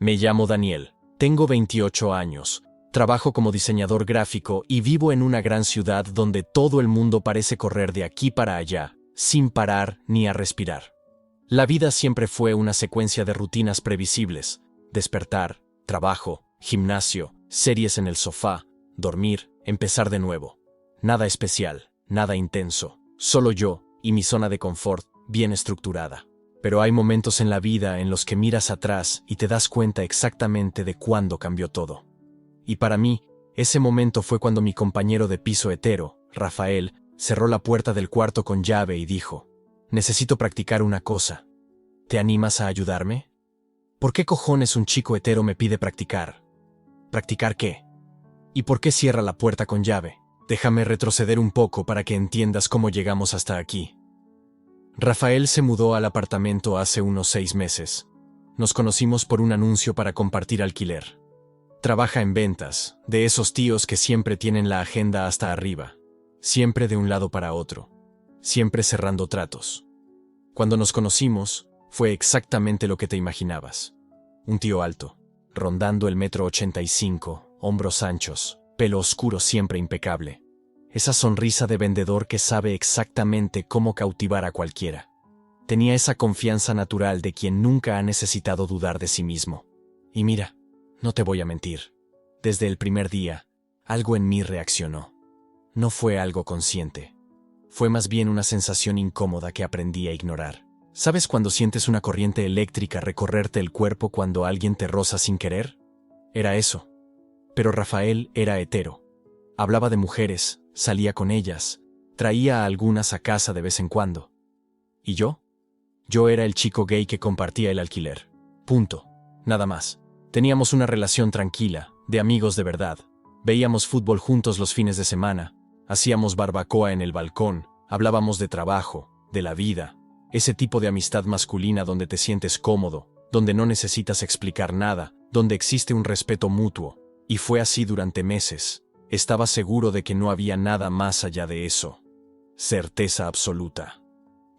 Me llamo Daniel, tengo 28 años, trabajo como diseñador gráfico y vivo en una gran ciudad donde todo el mundo parece correr de aquí para allá, sin parar ni a respirar. La vida siempre fue una secuencia de rutinas previsibles: despertar, trabajo, gimnasio, series en el sofá, dormir, empezar de nuevo. Nada especial, nada intenso, solo yo y mi zona de confort bien estructurada. Pero hay momentos en la vida en los que miras atrás y te das cuenta exactamente de cuándo cambió todo. Y para mí, ese momento fue cuando mi compañero de piso hetero, Rafael, cerró la puerta del cuarto con llave y dijo: «Necesito practicar una cosa. ¿Te animas a ayudarme?» ¿Por qué cojones un chico hetero me pide practicar? ¿Practicar qué? ¿Y por qué cierra la puerta con llave? Déjame retroceder un poco para que entiendas cómo llegamos hasta aquí. Rafael se mudó al apartamento hace unos 6 meses. Nos conocimos por un anuncio para compartir alquiler. Trabaja en ventas, de esos tíos que siempre tienen la agenda hasta arriba, siempre de un lado para otro, siempre cerrando tratos. Cuando nos conocimos, fue exactamente lo que te imaginabas. Un tío alto, rondando el 1,85 m, hombros anchos, pelo oscuro siempre impecable. Esa sonrisa de vendedor que sabe exactamente cómo cautivar a cualquiera. Tenía esa confianza natural de quien nunca ha necesitado dudar de sí mismo. Y mira, no te voy a mentir. Desde el primer día, algo en mí reaccionó. No fue algo consciente. Fue más bien una sensación incómoda que aprendí a ignorar. ¿Sabes cuando sientes una corriente eléctrica recorrerte el cuerpo cuando alguien te roza sin querer? Era eso. Pero Rafael era hetero. Hablaba de mujeres, salía con ellas, traía a algunas a casa de vez en cuando. ¿Y yo? Yo era el chico gay que compartía el alquiler. Punto. Nada más. Teníamos una relación tranquila, de amigos de verdad. Veíamos fútbol juntos los fines de semana, hacíamos barbacoa en el balcón, hablábamos de trabajo, de la vida. Ese tipo de amistad masculina donde te sientes cómodo, donde no necesitas explicar nada, donde existe un respeto mutuo. Y fue así durante meses. Estaba seguro de que no había nada más allá de eso. Certeza absoluta.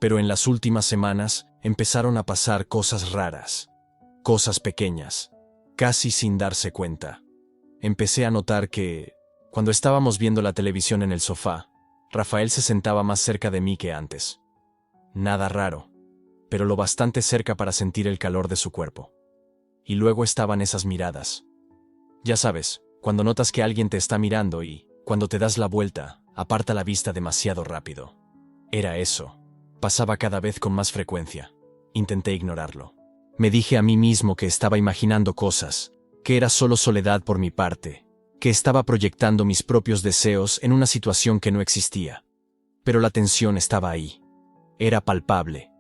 Pero en las últimas semanas empezaron a pasar cosas raras. Cosas pequeñas, casi sin darse cuenta. Empecé a notar que, cuando estábamos viendo la televisión en el sofá, Rafael se sentaba más cerca de mí que antes. Nada raro, pero lo bastante cerca para sentir el calor de su cuerpo. Y luego estaban esas miradas. Ya sabes, cuando notas que alguien te está mirando y, cuando te das la vuelta, aparta la vista demasiado rápido. Era eso. Pasaba cada vez con más frecuencia. Intenté ignorarlo. Me dije a mí mismo que estaba imaginando cosas, que era solo soledad por mi parte, que estaba proyectando mis propios deseos en una situación que no existía. Pero la tensión estaba ahí. Era palpable,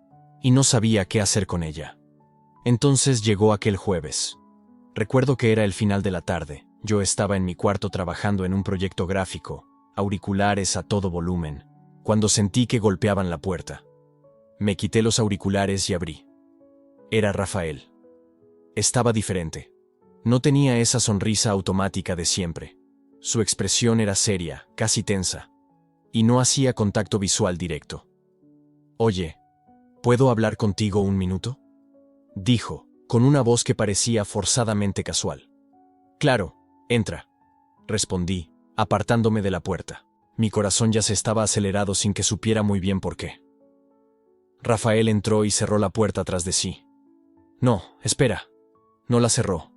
y no sabía qué hacer con ella. Entonces llegó aquel jueves. Recuerdo que era el final de la tarde. Yo estaba en mi cuarto trabajando en un proyecto gráfico, auriculares a todo volumen, cuando sentí que golpeaban la puerta. Me quité los auriculares y abrí. Era Rafael. Estaba diferente. No tenía esa sonrisa automática de siempre. Su expresión era seria, casi tensa, y no hacía contacto visual directo. «Oye, ¿puedo hablar contigo un minuto?», dijo, con una voz que parecía forzadamente casual. «Claro, entra», respondí, apartándome de la puerta. Mi corazón ya se estaba acelerado sin que supiera muy bien por qué. Rafael entró y cerró la puerta tras de sí. No, espera. No la cerró.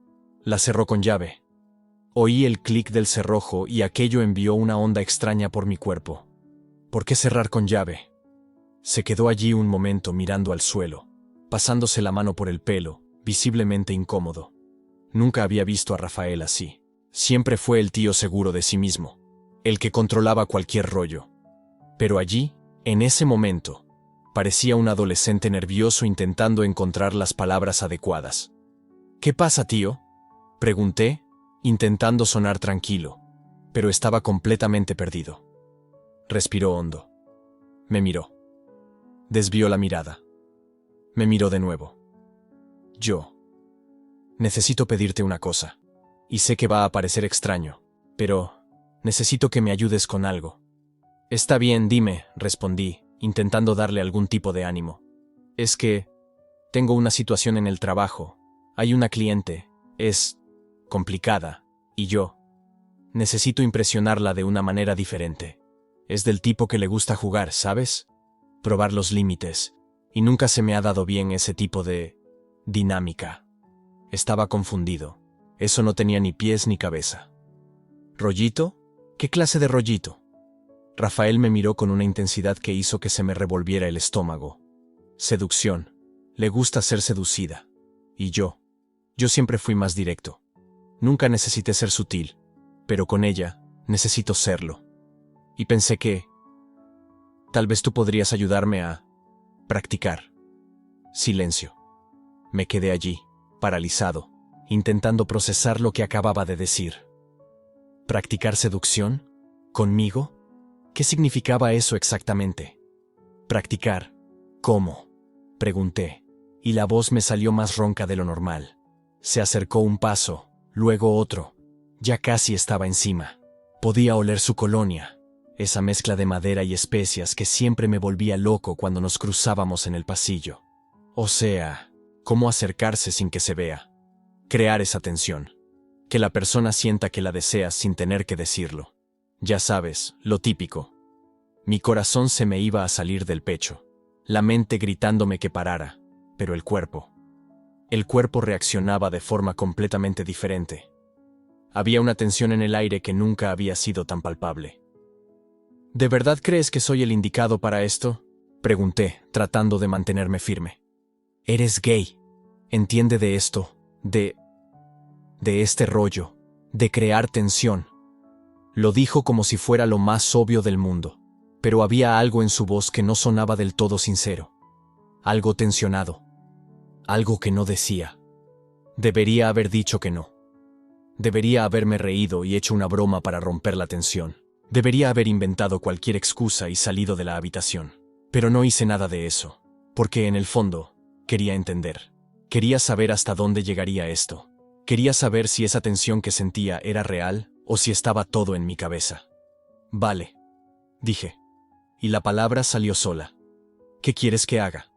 La cerró con llave. Oí el clic del cerrojo y aquello envió una onda extraña por mi cuerpo. ¿Por qué cerrar con llave? Se quedó allí un momento mirando al suelo, pasándose la mano por el pelo, visiblemente incómodo. Nunca había visto a Rafael así. Siempre fue el tío seguro de sí mismo, el que controlaba cualquier rollo. Pero allí, en ese momento, parecía un adolescente nervioso intentando encontrar las palabras adecuadas. «¿Qué pasa, tío?», pregunté, intentando sonar tranquilo, pero estaba completamente perdido. Respiró hondo. Me miró. Desvió la mirada. Me miró de nuevo. Yo. «Necesito pedirte una cosa. Y sé que va a parecer extraño, pero necesito que me ayudes con algo». «Está bien, dime», respondí, intentando darle algún tipo de ánimo. «Es que tengo una situación en el trabajo. Hay una cliente, Es complicada, y yo necesito impresionarla de una manera diferente. Es del tipo que le gusta jugar, ¿sabes? Probar los límites, y nunca se me ha dado bien ese tipo de dinámica. Estaba confundido. Eso no tenía ni pies ni cabeza. ¿Rollito? ¿Qué clase de rollito? Rafael me miró con una intensidad que hizo que se me revolviera el estómago. Seducción. Le gusta ser seducida. Y yo siempre fui más directo. Nunca necesité ser sutil, pero con ella necesito serlo. Y pensé que tal vez tú podrías ayudarme a practicar. Silencio. Me quedé allí, paralizado, intentando procesar lo que acababa de decir. ¿Practicar seducción? ¿Conmigo? ¿Qué significaba eso exactamente? ¿Practicar? ¿Cómo? Pregunté, y la voz me salió más ronca de lo normal. Se acercó un paso, luego otro. Ya casi estaba encima. Podía oler su colonia, esa mezcla de madera y especias que siempre me volvía loco cuando nos cruzábamos en el pasillo. O sea, cómo acercarse sin que se vea. Crear esa tensión. Que la persona sienta que la deseas sin tener que decirlo. Ya sabes, lo típico. Mi corazón se me iba a salir del pecho. La mente gritándome que parara, pero el cuerpo reaccionaba de forma completamente diferente. Había una tensión en el aire que nunca había sido tan palpable. ¿De verdad crees que soy el indicado para esto? Pregunté, tratando de mantenerme firme. Eres gay. Entiende de esto, de este rollo, de crear tensión. Lo dijo como si fuera lo más obvio del mundo, pero había algo en su voz que no sonaba del todo sincero. Algo tensionado. Algo que no decía. Debería haber dicho que no. Debería haberme reído y hecho una broma para romper la tensión. Debería haber inventado cualquier excusa y salido de la habitación. Pero no hice nada de eso, porque en el fondo, quería entender. Quería saber hasta dónde llegaría esto. Quería saber si esa tensión que sentía era real o si estaba todo en mi cabeza. Vale, dije. Y la palabra salió sola. ¿Qué quieres que haga?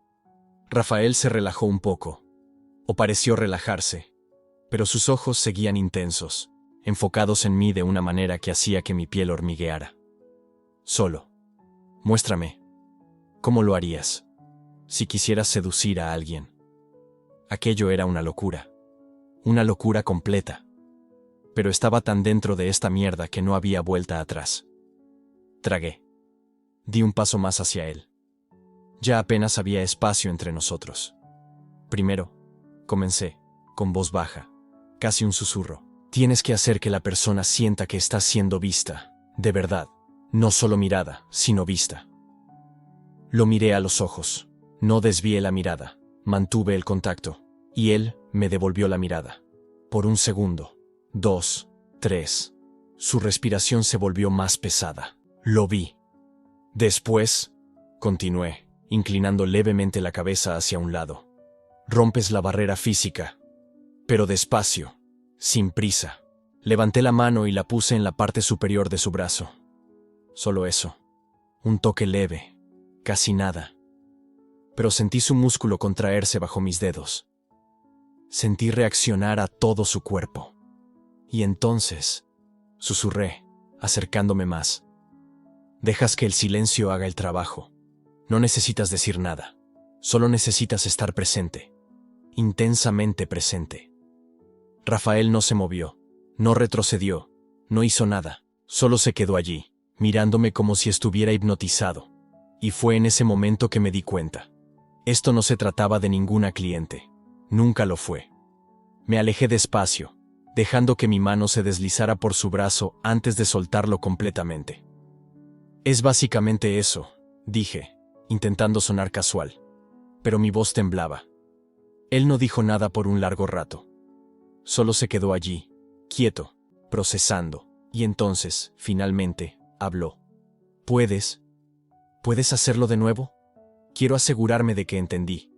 Rafael se relajó un poco, o pareció relajarse, pero sus ojos seguían intensos, enfocados en mí de una manera que hacía que mi piel hormigueara. Solo. Muéstrame. ¿Cómo lo harías? Si quisieras seducir a alguien. Aquello era una locura. Una locura completa. Pero estaba tan dentro de esta mierda que no había vuelta atrás. Tragué. Di un paso más hacia él. Ya apenas había espacio entre nosotros. Primero, comencé, con voz baja, casi un susurro. Tienes que hacer que la persona sienta que está siendo vista, de verdad. No solo mirada, sino vista. Lo miré a los ojos. No desvié la mirada. Mantuve el contacto. Y él me devolvió la mirada. Por un segundo. 2, 3. Su respiración se volvió más pesada. Lo vi. Después, continué, inclinando levemente la cabeza hacia un lado. Rompes la barrera física, pero despacio, sin prisa. Levanté la mano y la puse en la parte superior de su brazo. Solo eso. Un toque leve, casi nada. Pero sentí su músculo contraerse bajo mis dedos. Sentí reaccionar a todo su cuerpo. Y entonces, susurré, acercándome más. Dejas que el silencio haga el trabajo. No necesitas decir nada. Solo necesitas estar presente. Intensamente presente. Rafael no se movió, no retrocedió, no hizo nada. Solo se quedó allí, mirándome como si estuviera hipnotizado. Y fue en ese momento que me di cuenta. Esto no se trataba de ninguna cliente. Nunca lo fue. Me alejé despacio, dejando que mi mano se deslizara por su brazo antes de soltarlo completamente. Es básicamente eso, dije, intentando sonar casual. Pero mi voz temblaba. Él no dijo nada por un largo rato. Solo se quedó allí, quieto, procesando, y entonces, finalmente, habló. ¿Puedes hacerlo de nuevo? Quiero asegurarme de que entendí.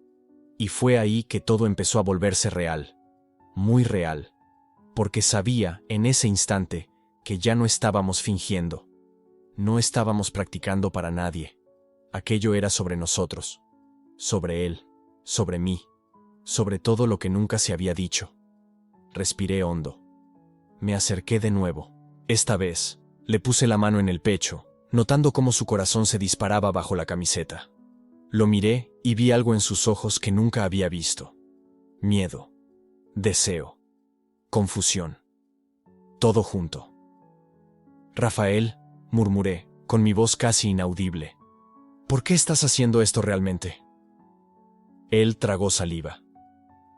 Y fue ahí que todo empezó a volverse real. Muy real. Porque sabía, en ese instante, que ya no estábamos fingiendo. No estábamos practicando para nadie. Aquello era sobre nosotros. Sobre él. Sobre mí. Sobre todo lo que nunca se había dicho. Respiré hondo. Me acerqué de nuevo. Esta vez, le puse la mano en el pecho, notando cómo su corazón se disparaba bajo la camiseta. Lo miré y vi algo en sus ojos que nunca había visto. Miedo, deseo, confusión. Todo junto. Rafael, murmuré, con mi voz casi inaudible. ¿Por qué estás haciendo esto realmente? Él tragó saliva.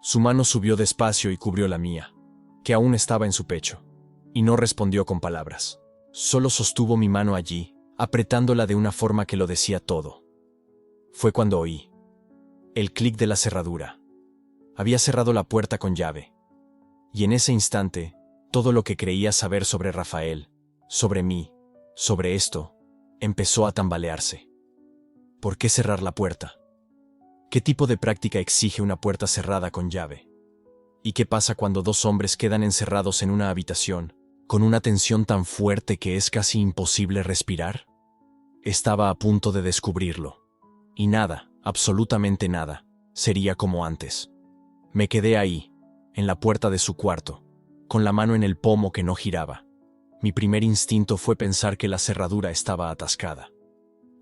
Su mano subió despacio y cubrió la mía, que aún estaba en su pecho, y no respondió con palabras. Solo sostuvo mi mano allí, apretándola de una forma que lo decía todo. Fue cuando oí el clic de la cerradura. Había cerrado la puerta con llave. Y en ese instante, todo lo que creía saber sobre Rafael, sobre mí, sobre esto, empezó a tambalearse. ¿Por qué cerrar la puerta? ¿Qué tipo de práctica exige una puerta cerrada con llave? ¿Y qué pasa cuando dos hombres quedan encerrados en una habitación, con una tensión tan fuerte que es casi imposible respirar? Estaba a punto de descubrirlo. Y nada, absolutamente nada, sería como antes. Me quedé ahí, en la puerta de su cuarto, con la mano en el pomo que no giraba. Mi primer instinto fue pensar que la cerradura estaba atascada.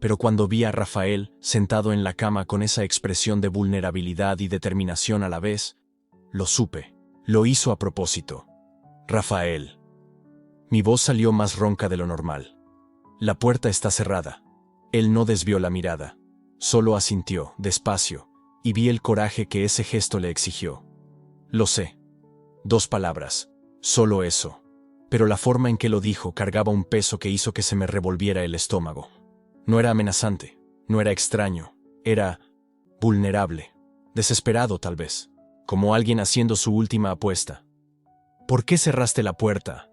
Pero cuando vi a Rafael sentado en la cama con esa expresión de vulnerabilidad y determinación a la vez, lo supe. Lo hizo a propósito. Rafael. Mi voz salió más ronca de lo normal. La puerta está cerrada. Él no desvió la mirada. Solo asintió, despacio, y vi el coraje que ese gesto le exigió. Lo sé. 2 palabras. Solo eso. Pero la forma en que lo dijo cargaba un peso que hizo que se me revolviera el estómago. No era amenazante, no era extraño, era vulnerable, desesperado tal vez, como alguien haciendo su última apuesta. ¿Por qué cerraste la puerta?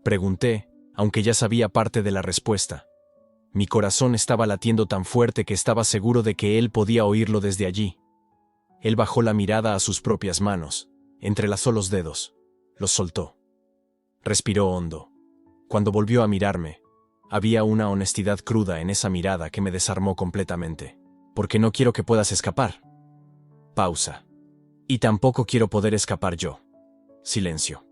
Pregunté, aunque ya sabía parte de la respuesta. Mi corazón estaba latiendo tan fuerte que estaba seguro de que él podía oírlo desde allí. Él bajó la mirada a sus propias manos, entrelazó los dedos, los soltó. Respiró hondo. Cuando volvió a mirarme, había una honestidad cruda en esa mirada que me desarmó completamente. Porque no quiero que puedas escapar. Pausa. Y tampoco quiero poder escapar yo. Silencio.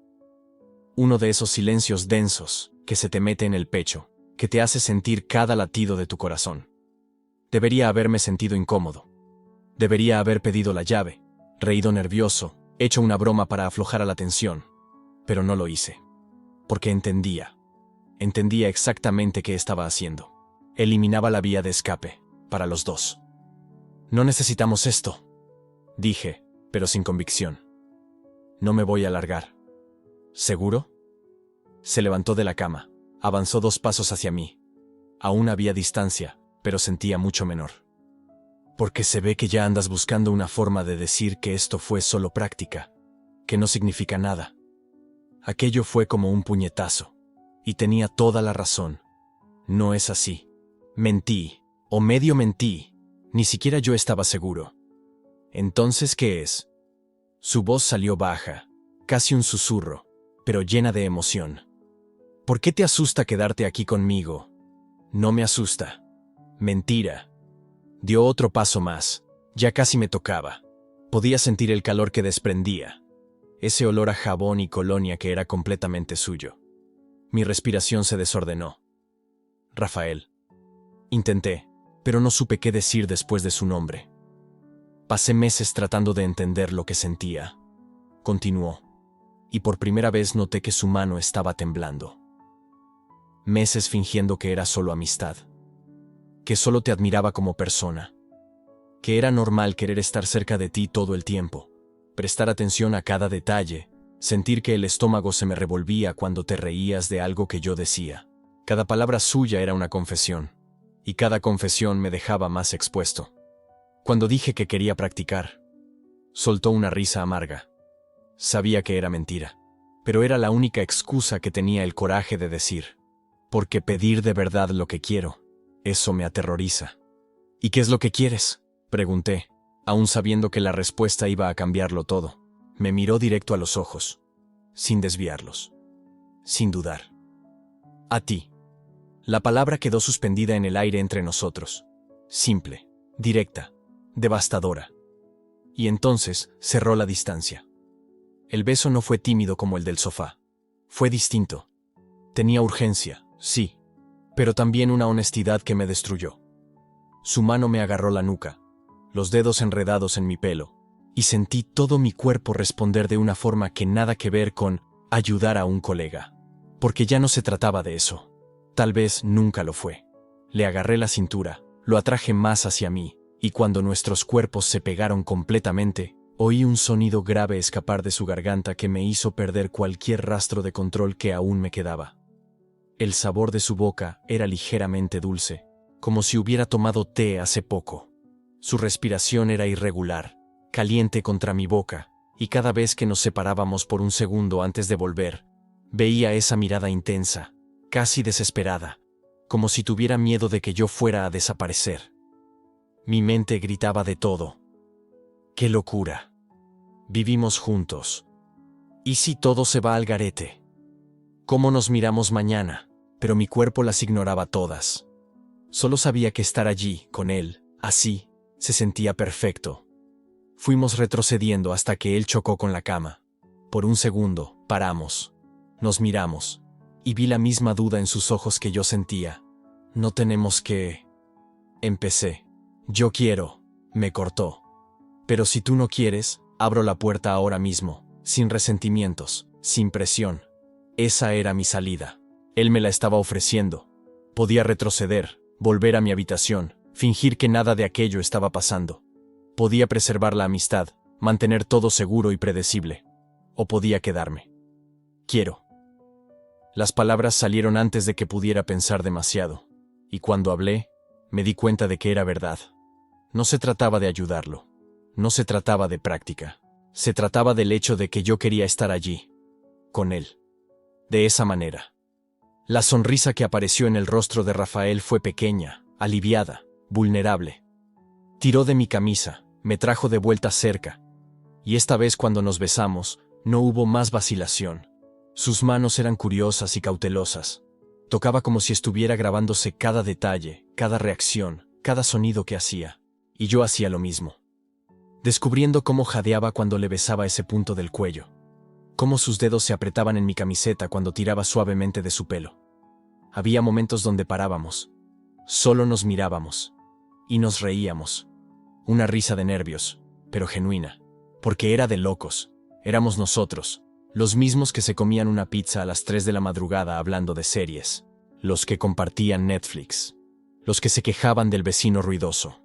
Uno de esos silencios densos que se te mete en el pecho, que te hace sentir cada latido de tu corazón. Debería haberme sentido incómodo. Debería haber pedido la llave, reído nervioso, hecho una broma para aflojar a la tensión. Pero no lo hice. Porque entendía. Entendía exactamente qué estaba haciendo. Eliminaba la vía de escape, para los dos. No necesitamos esto, dije, pero sin convicción. No me voy a largar. ¿Seguro? Se levantó de la cama, avanzó 2 pasos hacia mí. Aún había distancia, pero sentía mucho menor. Porque se ve que ya andas buscando una forma de decir que esto fue solo práctica, que no significa nada. Aquello fue como un puñetazo. Y tenía toda la razón. No es así. Mentí, o medio mentí. Ni siquiera yo estaba seguro. ¿Entonces qué es? Su voz salió baja, casi un susurro, pero llena de emoción. ¿Por qué te asusta quedarte aquí conmigo? No me asusta. Mentira. Dio otro paso más. Ya casi me tocaba. Podía sentir el calor que desprendía. Ese olor a jabón y colonia que era completamente suyo. Mi respiración se desordenó. Rafael. Intenté, pero no supe qué decir después de su nombre. Pasé meses tratando de entender lo que sentía. Continuó, y por primera vez noté que su mano estaba temblando. Meses fingiendo que era solo amistad, que solo te admiraba como persona, que era normal querer estar cerca de ti todo el tiempo, prestar atención a cada detalle, sentir que el estómago se me revolvía cuando te reías de algo que yo decía. Cada palabra suya era una confesión, y cada confesión me dejaba más expuesto. Cuando dije que quería practicar, soltó una risa amarga. Sabía que era mentira, pero era la única excusa que tenía el coraje de decir. Porque pedir de verdad lo que quiero, eso me aterroriza. ¿Y qué es lo que quieres?, pregunté, aún sabiendo que la respuesta iba a cambiarlo todo. Me miró directo a los ojos, sin desviarlos, sin dudar. A ti. La palabra quedó suspendida en el aire entre nosotros. Simple, directa, devastadora. Y entonces cerró la distancia. El beso no fue tímido como el del sofá. Fue distinto. Tenía urgencia, sí, pero también una honestidad que me destruyó. Su mano me agarró la nuca, los dedos enredados en mi pelo, y sentí todo mi cuerpo responder de una forma que nada que ver con ayudar a un colega. Porque ya no se trataba de eso. Tal vez nunca lo fue. Le agarré la cintura, lo atraje más hacia mí, y cuando nuestros cuerpos se pegaron completamente, oí un sonido grave escapar de su garganta que me hizo perder cualquier rastro de control que aún me quedaba. El sabor de su boca era ligeramente dulce, como si hubiera tomado té hace poco. Su respiración era irregular, caliente contra mi boca, y cada vez que nos separábamos por un segundo antes de volver, veía esa mirada intensa, casi desesperada, como si tuviera miedo de que yo fuera a desaparecer. Mi mente gritaba de todo. ¡Qué locura! Vivimos juntos. ¿Y si todo se va al garete? ¿Cómo nos miramos mañana? Pero mi cuerpo las ignoraba todas. Solo sabía que estar allí, con él, así, se sentía perfecto. Fuimos retrocediendo hasta que él chocó con la cama. Por un segundo, paramos. Nos miramos, y vi la misma duda en sus ojos que yo sentía. No tenemos que... Empecé. Yo quiero, me cortó. Pero si tú no quieres, abro la puerta ahora mismo, sin resentimientos, sin presión. Esa era mi salida. Él me la estaba ofreciendo. Podía retroceder, volver a mi habitación, fingir que nada de aquello estaba pasando. Podía preservar la amistad, mantener todo seguro y predecible. O podía quedarme. Quiero. Las palabras salieron antes de que pudiera pensar demasiado, y cuando hablé, me di cuenta de que era verdad. No se trataba de ayudarlo. No se trataba de práctica. Se trataba del hecho de que yo quería estar allí, con él. De esa manera. La sonrisa que apareció en el rostro de Rafael fue pequeña, aliviada, vulnerable. Tiró de mi camisa, me trajo de vuelta cerca. Y esta vez cuando nos besamos, no hubo más vacilación. Sus manos eran curiosas y cautelosas. Tocaba como si estuviera grabándose cada detalle, cada reacción, cada sonido que hacía. Y yo hacía lo mismo. Descubriendo cómo jadeaba cuando le besaba ese punto del cuello. Cómo sus dedos se apretaban en mi camiseta cuando tiraba suavemente de su pelo. Había momentos donde parábamos. Solo nos mirábamos. Y nos reíamos. Una risa de nervios, pero genuina. Porque era de locos. Éramos nosotros. Los mismos que se comían una pizza a las 3 de la madrugada hablando de series. Los que compartían Netflix. Los que se quejaban del vecino ruidoso.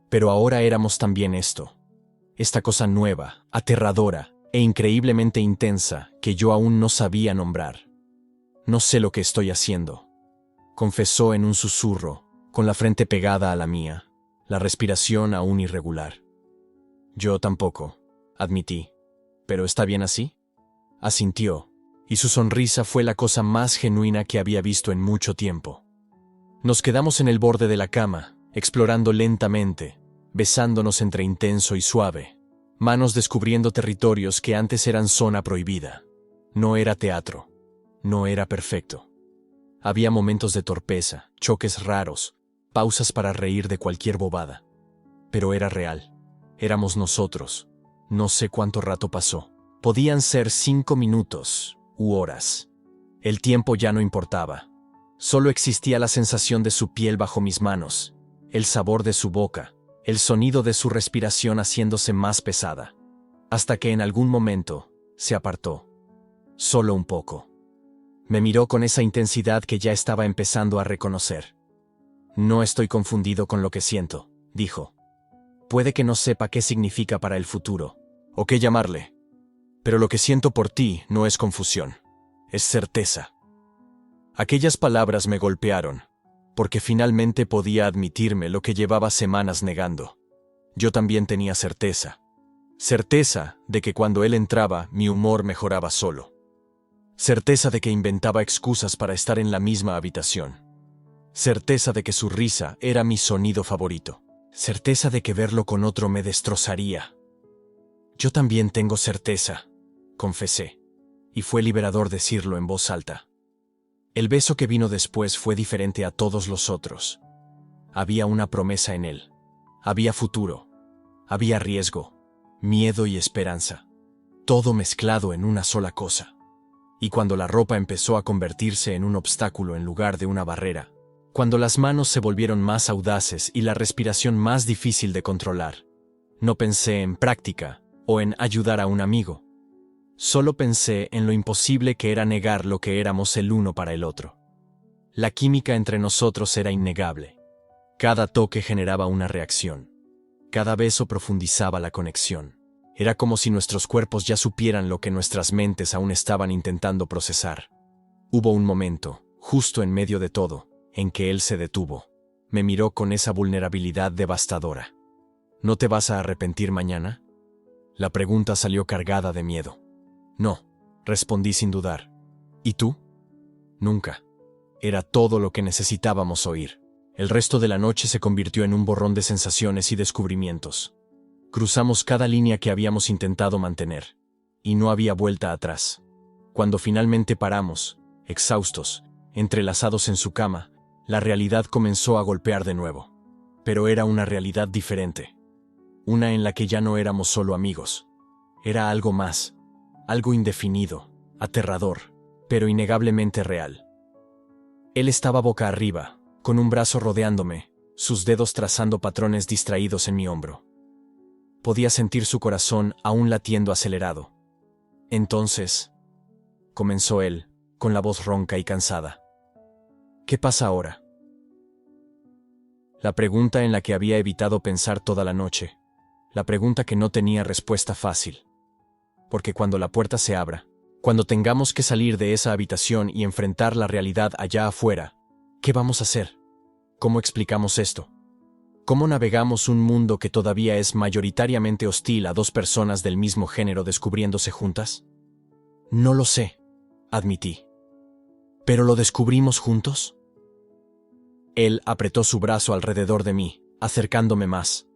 Pero ahora éramos también esto. Esta cosa nueva, aterradora e increíblemente intensa que yo aún no sabía nombrar. No sé lo que estoy haciendo, confesó en un susurro, con la frente pegada a la mía, la respiración aún irregular. Yo tampoco, admití. ¿Pero está bien así? Asintió, y su sonrisa fue la cosa más genuina que había visto en mucho tiempo. Nos quedamos en el borde de la cama, explorando lentamente, besándonos entre intenso y suave, manos descubriendo territorios que antes eran zona prohibida. No era teatro, no era perfecto. Había momentos de torpeza, choques raros, pausas para reír de cualquier bobada. Pero era real, éramos nosotros. No sé cuánto rato pasó. Podían ser 5 minutos u horas. El tiempo ya no importaba. Solo existía la sensación de su piel bajo mis manos, el sabor de su boca, el sonido de su respiración haciéndose más pesada. Hasta que en algún momento se apartó. Solo un poco. Me miró con esa intensidad que ya estaba empezando a reconocer. No estoy confundido con lo que siento, dijo. Puede que no sepa qué significa para el futuro, o qué llamarle. Pero lo que siento por ti no es confusión, es certeza. Aquellas palabras me golpearon, porque finalmente podía admitirme lo que llevaba semanas negando. Yo también tenía certeza. Certeza de que cuando él entraba, mi humor mejoraba solo. Certeza de que inventaba excusas para estar en la misma habitación. Certeza de que su risa era mi sonido favorito. Certeza de que verlo con otro me destrozaría. Yo también tengo certeza, confesé, y fue liberador decirlo en voz alta. El beso que vino después fue diferente a todos los otros. Había una promesa en él. Había futuro. Había riesgo, miedo y esperanza. todo mezclado en una sola cosa. Y cuando la ropa empezó a convertirse en un obstáculo en lugar de una barrera, cuando las manos se volvieron más audaces y la respiración más difícil de controlar, no pensé en práctica o en ayudar a un amigo. Solo pensé en lo imposible que era negar lo que éramos el uno para el otro. La química entre nosotros era innegable. Cada toque generaba una reacción. Cada beso profundizaba la conexión. Era como si nuestros cuerpos ya supieran lo que nuestras mentes aún estaban intentando procesar. Hubo un momento, justo en medio de todo, en que él se detuvo. Me miró con esa vulnerabilidad devastadora. ¿No te vas a arrepentir mañana? La pregunta salió cargada de miedo. No, respondí sin dudar. ¿Y tú? Nunca. Era todo lo que necesitábamos oír. El resto de la noche se convirtió en un borrón de sensaciones y descubrimientos. Cruzamos cada línea que habíamos intentado mantener, y no había vuelta atrás. Cuando finalmente paramos, exhaustos, entrelazados en su cama, la realidad comenzó a golpear de nuevo. Pero era una realidad diferente. Una en la que ya no éramos solo amigos. Era algo más, algo indefinido, aterrador, pero innegablemente real. Él estaba boca arriba, con un brazo rodeándome, sus dedos trazando patrones distraídos en mi hombro. Podía sentir su corazón aún latiendo acelerado. Entonces, comenzó él, con la voz ronca y cansada. ¿Qué pasa ahora? La pregunta en la que había evitado pensar toda la noche. La pregunta que no tenía respuesta fácil. Porque cuando la puerta se abra, cuando tengamos que salir de esa habitación y enfrentar la realidad allá afuera, ¿qué vamos a hacer? ¿Cómo explicamos esto? ¿Cómo navegamos un mundo que todavía es mayoritariamente hostil a dos personas del mismo género descubriéndose juntas? No lo sé, admití. ¿Pero lo descubrimos juntos? Él apretó su brazo alrededor de mí, acercándome más.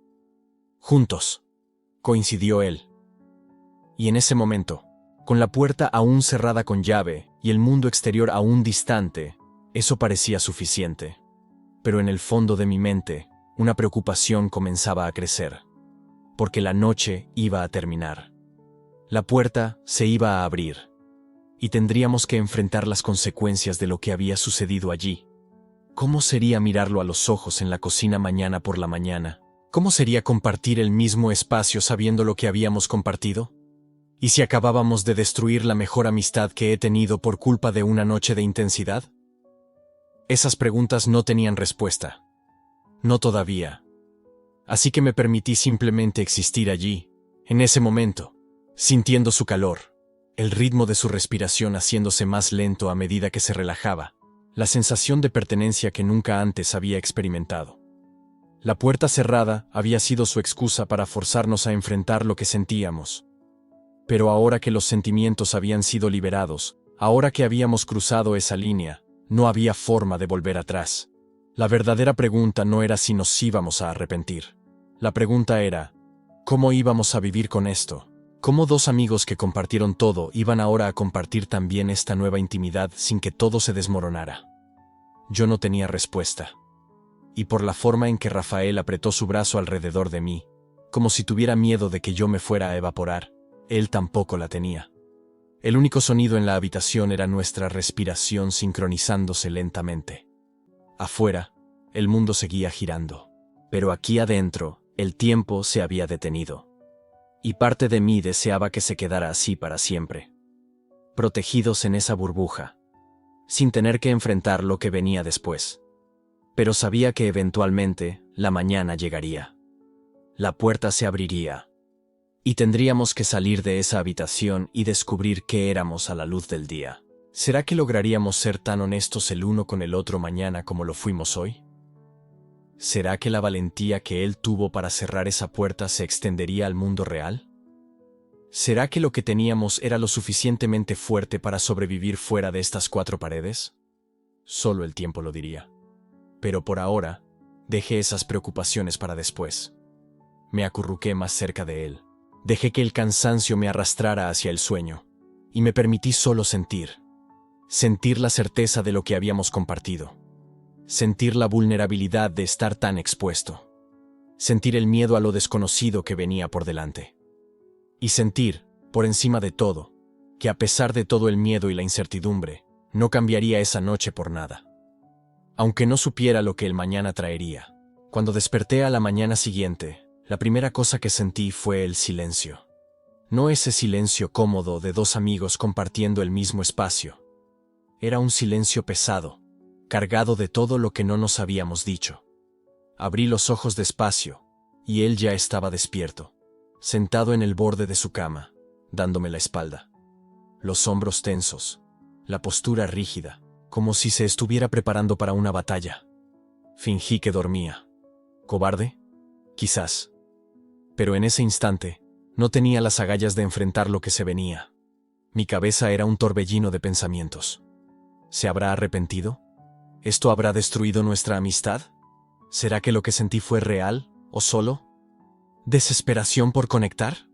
Juntos, coincidió él. Y en ese momento, con la puerta aún cerrada con llave y el mundo exterior aún distante, eso parecía suficiente. Pero en el fondo de mi mente, una preocupación comenzaba a crecer, porque la noche iba a terminar. La puerta se iba a abrir, y tendríamos que enfrentar las consecuencias de lo que había sucedido allí. ¿Cómo sería mirarlo a los ojos en la cocina mañana por la mañana? ¿Cómo sería compartir el mismo espacio sabiendo lo que habíamos compartido? ¿Y si acabábamos de destruir la mejor amistad que he tenido por culpa de una noche de intensidad? Esas preguntas no tenían respuesta. No todavía. Así que me permití simplemente existir allí, en ese momento, sintiendo su calor, el ritmo de su respiración haciéndose más lento a medida que se relajaba, la sensación de pertenencia que nunca antes había experimentado. La puerta cerrada había sido su excusa para forzarnos a enfrentar lo que sentíamos. Pero ahora que los sentimientos habían sido liberados, ahora que habíamos cruzado esa línea, no había forma de volver atrás. La verdadera pregunta no era si nos íbamos a arrepentir. La pregunta era, ¿cómo íbamos a vivir con esto? ¿Cómo dos amigos que compartieron todo iban ahora a compartir también esta nueva intimidad sin que todo se desmoronara? Yo no tenía respuesta. Y por la forma en que Rafael apretó su brazo alrededor de mí, como si tuviera miedo de que yo me fuera a evaporar, él tampoco la tenía. El único sonido en la habitación era nuestra respiración sincronizándose lentamente. Afuera, el mundo seguía girando, pero aquí adentro, el tiempo se había detenido. Y parte de mí deseaba que se quedara así para siempre, protegidos en esa burbuja, sin tener que enfrentar lo que venía después. Pero sabía que eventualmente la mañana llegaría. La puerta se abriría. Y tendríamos que salir de esa habitación y descubrir qué éramos a la luz del día. ¿Será que lograríamos ser tan honestos el uno con el otro mañana como lo fuimos hoy? ¿Será que la valentía que él tuvo para cerrar esa puerta se extendería al mundo real? ¿Será que lo que teníamos era lo suficientemente fuerte para sobrevivir fuera de estas cuatro paredes? Solo el tiempo lo diría. Pero por ahora, dejé esas preocupaciones para después. Me acurruqué más cerca de él. Dejé que el cansancio me arrastrara hacia el sueño, y me permití solo sentir la certeza de lo que habíamos compartido, sentir la vulnerabilidad de estar tan expuesto, sentir el miedo a lo desconocido que venía por delante, y sentir, por encima de todo, que a pesar de todo el miedo y la incertidumbre, no cambiaría esa noche por nada. Aunque no supiera lo que el mañana traería. Cuando desperté a la mañana siguiente, la primera cosa que sentí fue el silencio. No ese silencio cómodo de dos amigos compartiendo el mismo espacio. Era un silencio pesado, cargado de todo lo que no nos habíamos dicho. Abrí los ojos despacio, y él ya estaba despierto, sentado en el borde de su cama, dándome la espalda. Los hombros tensos, la postura rígida, como si se estuviera preparando para una batalla. Fingí que dormía. ¿Cobarde? Quizás. Pero en ese instante, no tenía las agallas de enfrentar lo que se venía. Mi cabeza era un torbellino de pensamientos. ¿Se habrá arrepentido? ¿Esto habrá destruido nuestra amistad? ¿Será que lo que sentí fue real o solo desesperación por conectar?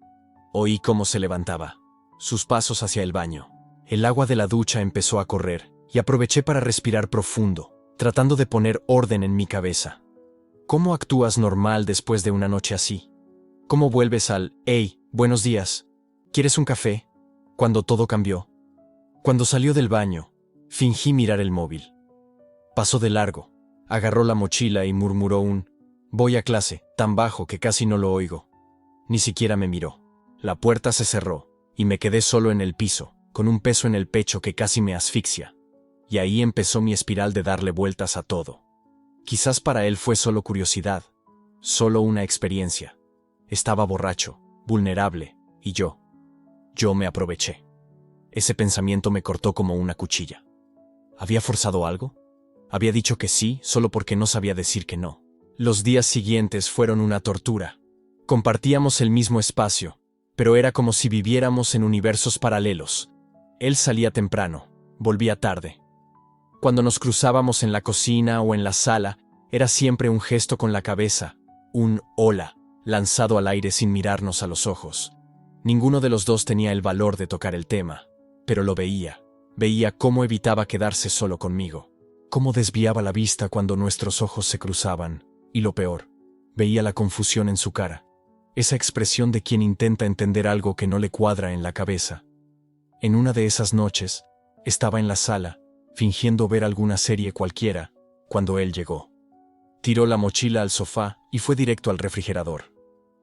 Oí cómo se levantaba, sus pasos hacia el baño. El agua de la ducha empezó a correr y aproveché para respirar profundo, tratando de poner orden en mi cabeza. ¿Cómo actúas normal después de una noche así? ¿Cómo vuelves al «Hey, buenos días, ¿quieres un café?» cuando todo cambió? Cuando salió del baño, fingí mirar el móvil. Pasó de largo, agarró la mochila y murmuró un «Voy a clase», tan bajo que casi no lo oigo. Ni siquiera me miró. La puerta se cerró, y me quedé solo en el piso, con un peso en el pecho que casi me asfixia. Y ahí empezó mi espiral de darle vueltas a todo. Quizás para él fue solo curiosidad, solo una experiencia. Estaba borracho, vulnerable, y yo me aproveché. Ese pensamiento me cortó como una cuchilla. ¿Había forzado algo? ¿Había dicho que sí solo porque no sabía decir que no? Los días siguientes fueron una tortura. Compartíamos el mismo espacio, pero era como si viviéramos en universos paralelos. Él salía temprano, volvía tarde. Cuando nos cruzábamos en la cocina o en la sala, era siempre un gesto con la cabeza, un hola, lanzado al aire sin mirarnos a los ojos. Ninguno de los dos tenía el valor de tocar el tema, pero lo veía. Veía cómo evitaba quedarse solo conmigo, cómo desviaba la vista cuando nuestros ojos se cruzaban, y lo peor, veía la confusión en su cara, esa expresión de quien intenta entender algo que no le cuadra en la cabeza. En una de esas noches, estaba en la sala, fingiendo ver alguna serie cualquiera, cuando él llegó. Tiró la mochila al sofá y fue directo al refrigerador.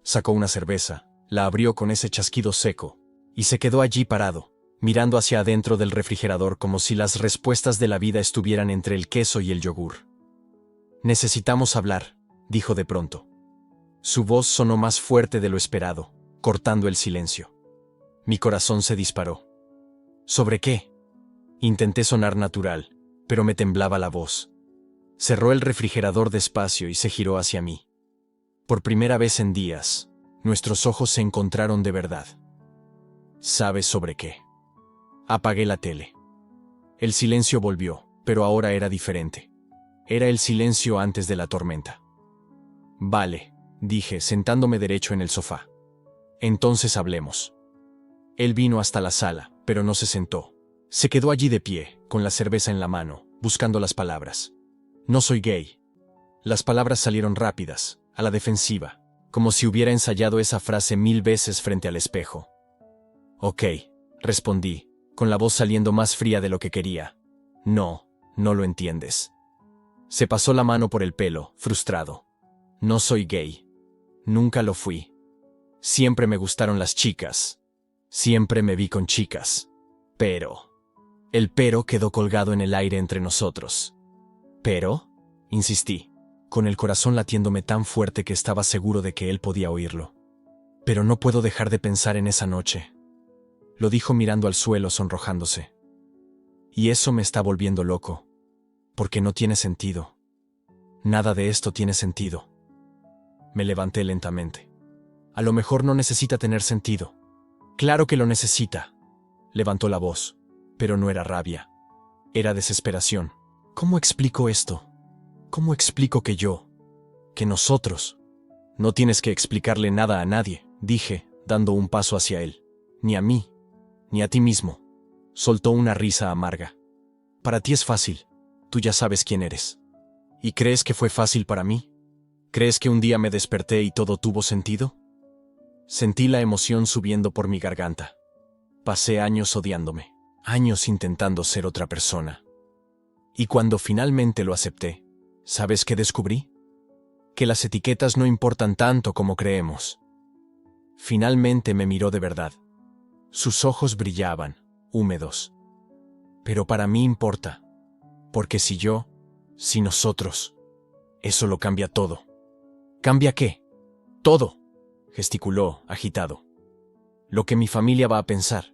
Sacó una cerveza, la abrió con ese chasquido seco, y se quedó allí parado, mirando hacia adentro del refrigerador como si las respuestas de la vida estuvieran entre el queso y el yogur. «Necesitamos hablar», dijo de pronto. Su voz sonó más fuerte de lo esperado, cortando el silencio. Mi corazón se disparó. ¿Sobre qué? Intenté sonar natural, pero me temblaba la voz. Cerró el refrigerador despacio y se giró hacia mí. Por primera vez en días, nuestros ojos se encontraron de verdad. ¿Sabes sobre qué? Apagué la tele. El silencio volvió, pero ahora era diferente. Era el silencio antes de la tormenta. Vale, dije, sentándome derecho en el sofá. Entonces hablemos. Él vino hasta la sala, pero no se sentó. Se quedó allí de pie, con la cerveza en la mano, buscando las palabras. No soy gay. Las palabras salieron rápidas, a la defensiva, como si hubiera ensayado esa frase 1000 veces frente al espejo. Ok, respondí, con la voz saliendo más fría de lo que quería. No lo entiendes. Se pasó la mano por el pelo, frustrado. No soy gay. Nunca lo fui. Siempre me gustaron las chicas. Siempre me vi con chicas. Pero... El pero quedó colgado en el aire entre nosotros. ¿Pero? Insistí, con el corazón latiéndome tan fuerte que estaba seguro de que él podía oírlo. Pero no puedo dejar de pensar en esa noche. Lo dijo mirando al suelo, sonrojándose. Y eso me está volviendo loco. Porque no tiene sentido. Nada de esto tiene sentido. Me levanté lentamente. A lo mejor no necesita tener sentido. Claro que lo necesita. Levantó la voz. Pero no era rabia. Era desesperación. ¿Cómo explico esto? ¿Cómo explico que nosotros? No tienes que explicarle nada a nadie, dije, dando un paso hacia él. Ni a mí, ni a ti mismo. Soltó una risa amarga. Para ti es fácil. Tú ya sabes quién eres. ¿Y crees que fue fácil para mí? ¿Crees que un día me desperté y todo tuvo sentido? Sentí la emoción subiendo por mi garganta. Pasé años odiándome, años intentando ser otra persona. Y cuando finalmente lo acepté, ¿sabes qué descubrí? Que las etiquetas no importan tanto como creemos. Finalmente me miró de verdad. Sus ojos brillaban, húmedos. Pero para mí importa, porque si nosotros, eso lo cambia todo. ¿Cambia qué? Todo, gesticuló, agitado. Lo que mi familia va a pensar,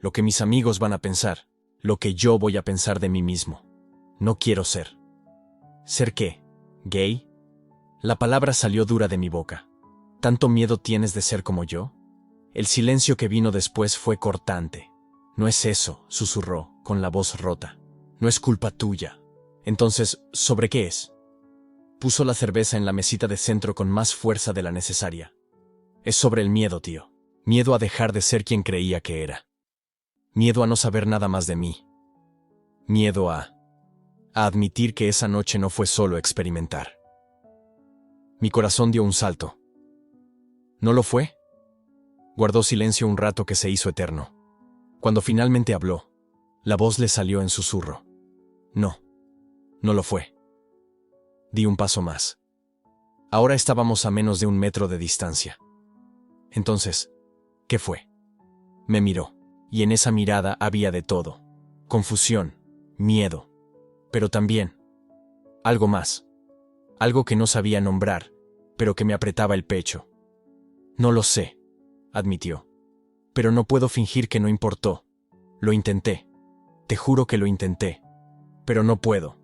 lo que mis amigos van a pensar, lo que yo voy a pensar de mí mismo. No quiero ser. ¿Ser qué? ¿Gay? La palabra salió dura de mi boca. ¿Tanto miedo tienes de ser como yo? El silencio que vino después fue cortante. No es eso, susurró, con la voz rota. No es culpa tuya. Entonces, ¿sobre qué es? Puso la cerveza en la mesita de centro con más fuerza de la necesaria. Es sobre el miedo, tío. Miedo a dejar de ser quien creía que era. Miedo a no saber nada más de mí. Miedo a admitir que esa noche no fue solo experimentar. Mi corazón dio un salto. ¿No lo fue? Guardó silencio un rato que se hizo eterno. Cuando finalmente habló, la voz le salió en susurro. No, no lo fue. Di un paso más. Ahora estábamos a menos de 1 metro de distancia. Entonces, ¿qué fue? Me miró, y en esa mirada había de todo. Confusión, miedo, pero también algo más. Algo que no sabía nombrar, pero que me apretaba el pecho. No lo sé, admitió. Pero no puedo fingir que no importó. Lo intenté. Te juro que lo intenté. Pero no puedo.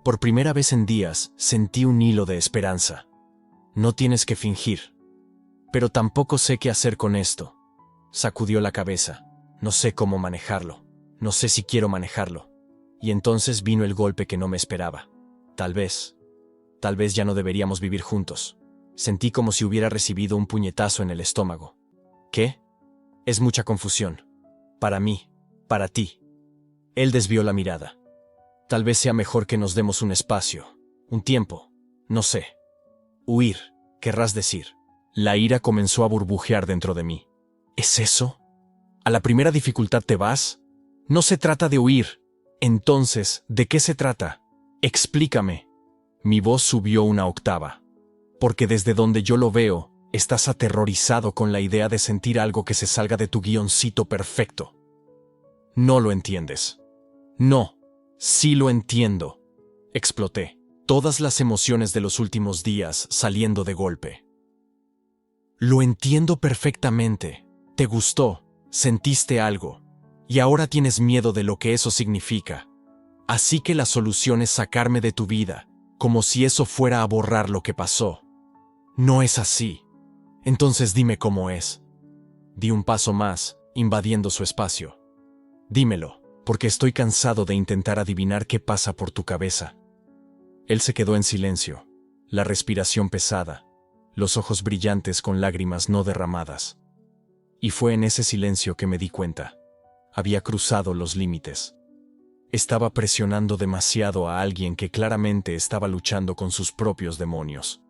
Por primera vez en días sentí un hilo de esperanza. No tienes que fingir. Pero tampoco sé qué hacer con esto. Sacudió la cabeza. No sé cómo manejarlo. No sé si quiero manejarlo. Y entonces vino el golpe que no me esperaba. Tal vez ya no deberíamos vivir juntos. Sentí como si hubiera recibido un puñetazo en el estómago. ¿Qué? Es mucha confusión. Para mí, para ti. Él desvió la mirada. Tal vez sea mejor que nos demos un espacio, un tiempo, no sé. Huir, querrás decir. La ira comenzó a burbujear dentro de mí. ¿Es eso? ¿A la primera dificultad te vas? No se trata de huir. Entonces, ¿de qué se trata? Explícame. Mi voz subió una octava. Porque desde donde yo lo veo, estás aterrorizado con la idea de sentir algo que se salga de tu guioncito perfecto. No lo entiendes. No, sí lo entiendo. Exploté. Todas las emociones de los últimos días saliendo de golpe. Lo entiendo perfectamente. Te gustó, sentiste algo, y ahora tienes miedo de lo que eso significa. Así que la solución es sacarme de tu vida, como si eso fuera a borrar lo que pasó. No es así. Entonces dime cómo es. Di un paso más, invadiendo su espacio. Dímelo, porque estoy cansado de intentar adivinar qué pasa por tu cabeza. Él se quedó en silencio, la respiración pesada, los ojos brillantes con lágrimas no derramadas. Y fue en ese silencio que me di cuenta. Había cruzado los límites. Estaba presionando demasiado a alguien que claramente estaba luchando con sus propios demonios.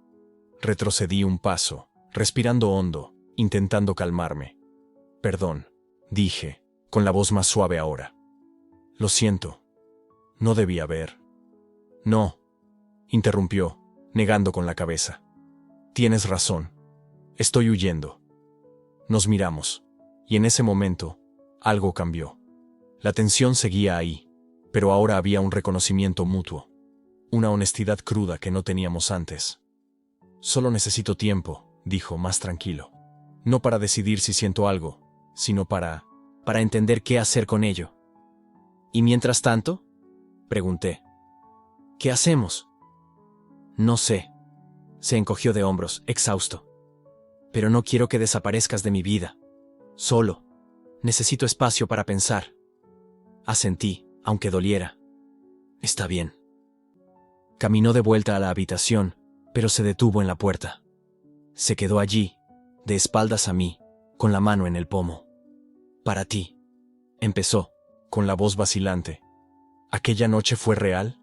Retrocedí un paso, respirando hondo, intentando calmarme. Perdón, dije, con la voz más suave ahora. Lo siento. No debía haber. No, interrumpió, negando con la cabeza. Tienes razón. Estoy huyendo. Nos miramos, y en ese momento, algo cambió. La tensión seguía ahí, pero ahora había un reconocimiento mutuo, una honestidad cruda que no teníamos antes. Solo necesito tiempo, dijo más tranquilo. No para decidir si siento algo, sino para entender qué hacer con ello. ¿Y mientras tanto? Pregunté. ¿Qué hacemos? No sé. Se encogió de hombros, exhausto. Pero no quiero que desaparezcas de mi vida. Solo. Necesito espacio para pensar. Asentí, aunque doliera. Está bien. Caminó de vuelta a la habitación, pero se detuvo en la puerta. Se quedó allí, de espaldas a mí, con la mano en el pomo. Para ti. Empezó, con la voz vacilante. ¿Aquella noche fue real?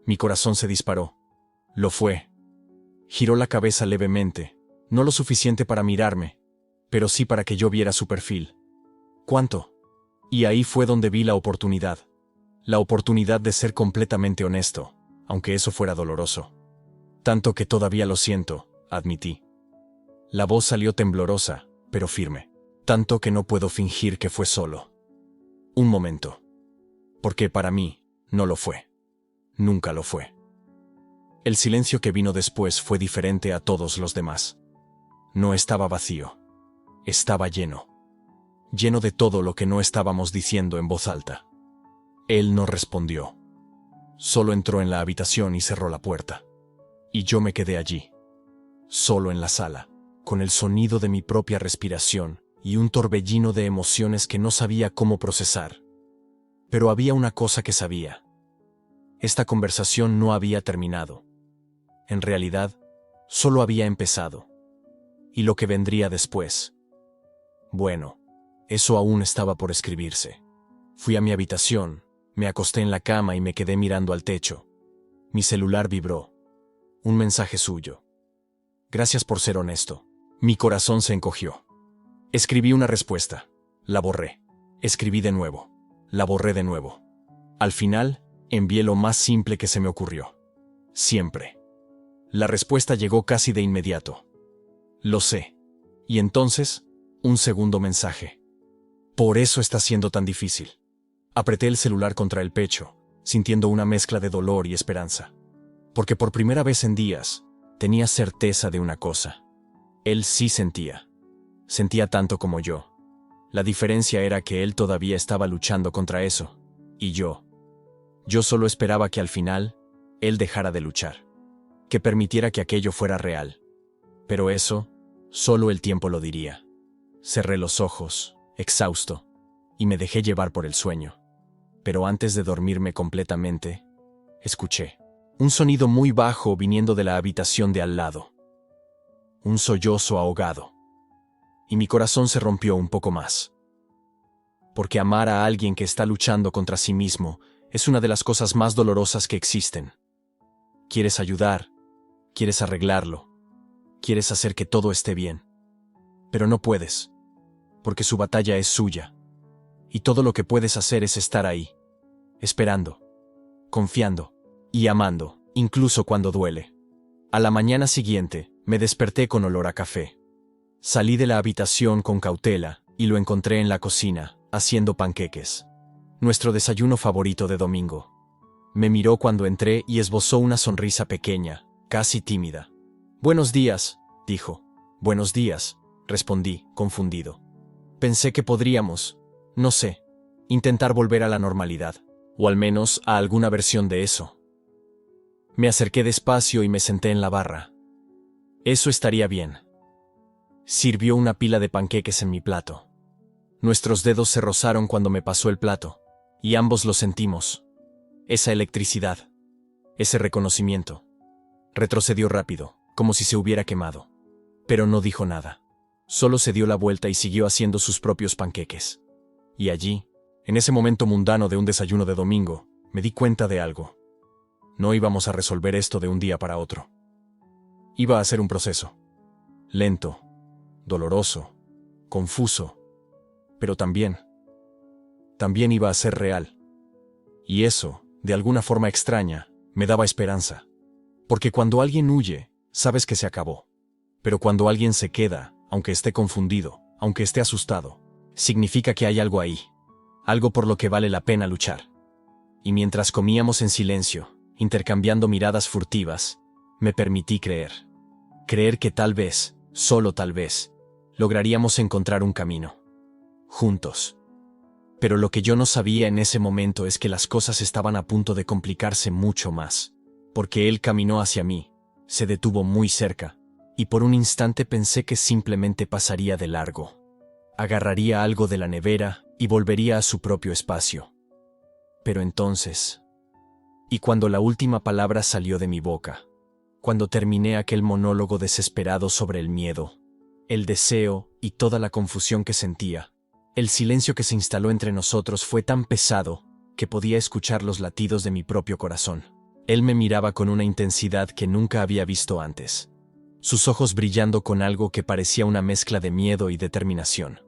Mi corazón se disparó. Lo fue. Giró la cabeza levemente, no lo suficiente para mirarme, pero sí para que yo viera su perfil. ¿Cuánto? Y ahí fue donde vi la oportunidad. La oportunidad de ser completamente honesto, aunque eso fuera doloroso. Tanto que todavía lo siento, admití. La voz salió temblorosa, pero firme. Tanto que no puedo fingir que fue solo un momento. Porque para mí, no lo fue. Nunca lo fue. El silencio que vino después fue diferente a todos los demás. No estaba vacío. Estaba lleno. Lleno de todo lo que no estábamos diciendo en voz alta. Él no respondió. Solo entró en la habitación y cerró la puerta. Y yo me quedé allí, solo en la sala, con el sonido de mi propia respiración y un torbellino de emociones que no sabía cómo procesar. Pero había una cosa que sabía. Esta conversación no había terminado. En realidad, solo había empezado. Y lo que vendría después. Bueno, eso aún estaba por escribirse. Fui a mi habitación, me acosté en la cama y me quedé mirando al techo. Mi celular vibró. Un mensaje suyo. Gracias por ser honesto. Mi corazón se encogió. Escribí una respuesta. La borré. Escribí de nuevo. La borré de nuevo. Al final, envié lo más simple que se me ocurrió. Siempre. La respuesta llegó casi de inmediato. Lo sé. Y entonces, un segundo mensaje. Por eso está siendo tan difícil. Apreté el celular contra el pecho, sintiendo una mezcla de dolor y esperanza. Porque por primera vez en días, tenía certeza de una cosa. Él sí sentía. Sentía tanto como yo. La diferencia era que él todavía estaba luchando contra eso. Y yo solo esperaba que al final, él dejara de luchar. Que permitiera que aquello fuera real. Pero eso, solo el tiempo lo diría. Cerré los ojos, exhausto, y me dejé llevar por el sueño. Pero antes de dormirme completamente, escuché un sonido muy bajo viniendo de la habitación de al lado. Un sollozo ahogado. Y mi corazón se rompió un poco más. Porque amar a alguien que está luchando contra sí mismo es una de las cosas más dolorosas que existen. Quieres ayudar, quieres arreglarlo, quieres hacer que todo esté bien. Pero no puedes, porque su batalla es suya. Y todo lo que puedes hacer es estar ahí, esperando, confiando y amando, incluso cuando duele. A la mañana siguiente, me desperté con olor a café. Salí de la habitación con cautela y lo encontré en la cocina, haciendo panqueques. Nuestro desayuno favorito de domingo. Me miró cuando entré y esbozó una sonrisa pequeña, casi tímida. «Buenos días», dijo. «Buenos días», respondí, confundido. Pensé que podríamos, no sé, intentar volver a la normalidad, o al menos a alguna versión de eso. Me acerqué despacio y me senté en la barra. Eso estaría bien. Sirvió una pila de panqueques en mi plato. Nuestros dedos se rozaron cuando me pasó el plato, y ambos lo sentimos. Esa electricidad, ese reconocimiento. Retrocedió rápido, como si se hubiera quemado. Pero no dijo nada. Solo se dio la vuelta y siguió haciendo sus propios panqueques. Y allí, en ese momento mundano de un desayuno de domingo, me di cuenta de algo. No íbamos a resolver esto de un día para otro. Iba a ser un proceso. Lento, doloroso, confuso, pero también iba a ser real. Y eso, de alguna forma extraña, me daba esperanza. Porque cuando alguien huye, sabes que se acabó. Pero cuando alguien se queda, aunque esté confundido, aunque esté asustado, significa que hay algo ahí. Algo por lo que vale la pena luchar. Y mientras comíamos en silencio, intercambiando miradas furtivas, me permití creer. Creer que tal vez, solo tal vez, lograríamos encontrar un camino. Juntos. Pero lo que yo no sabía en ese momento es que las cosas estaban a punto de complicarse mucho más. Porque él caminó hacia mí, se detuvo muy cerca, y por un instante pensé que simplemente pasaría de largo. Agarraría algo de la nevera y volvería a su propio espacio. Pero entonces... Y cuando la última palabra salió de mi boca, cuando terminé aquel monólogo desesperado sobre el miedo, el deseo y toda la confusión que sentía, el silencio que se instaló entre nosotros fue tan pesado que podía escuchar los latidos de mi propio corazón. Él me miraba con una intensidad que nunca había visto antes, sus ojos brillando con algo que parecía una mezcla de miedo y determinación.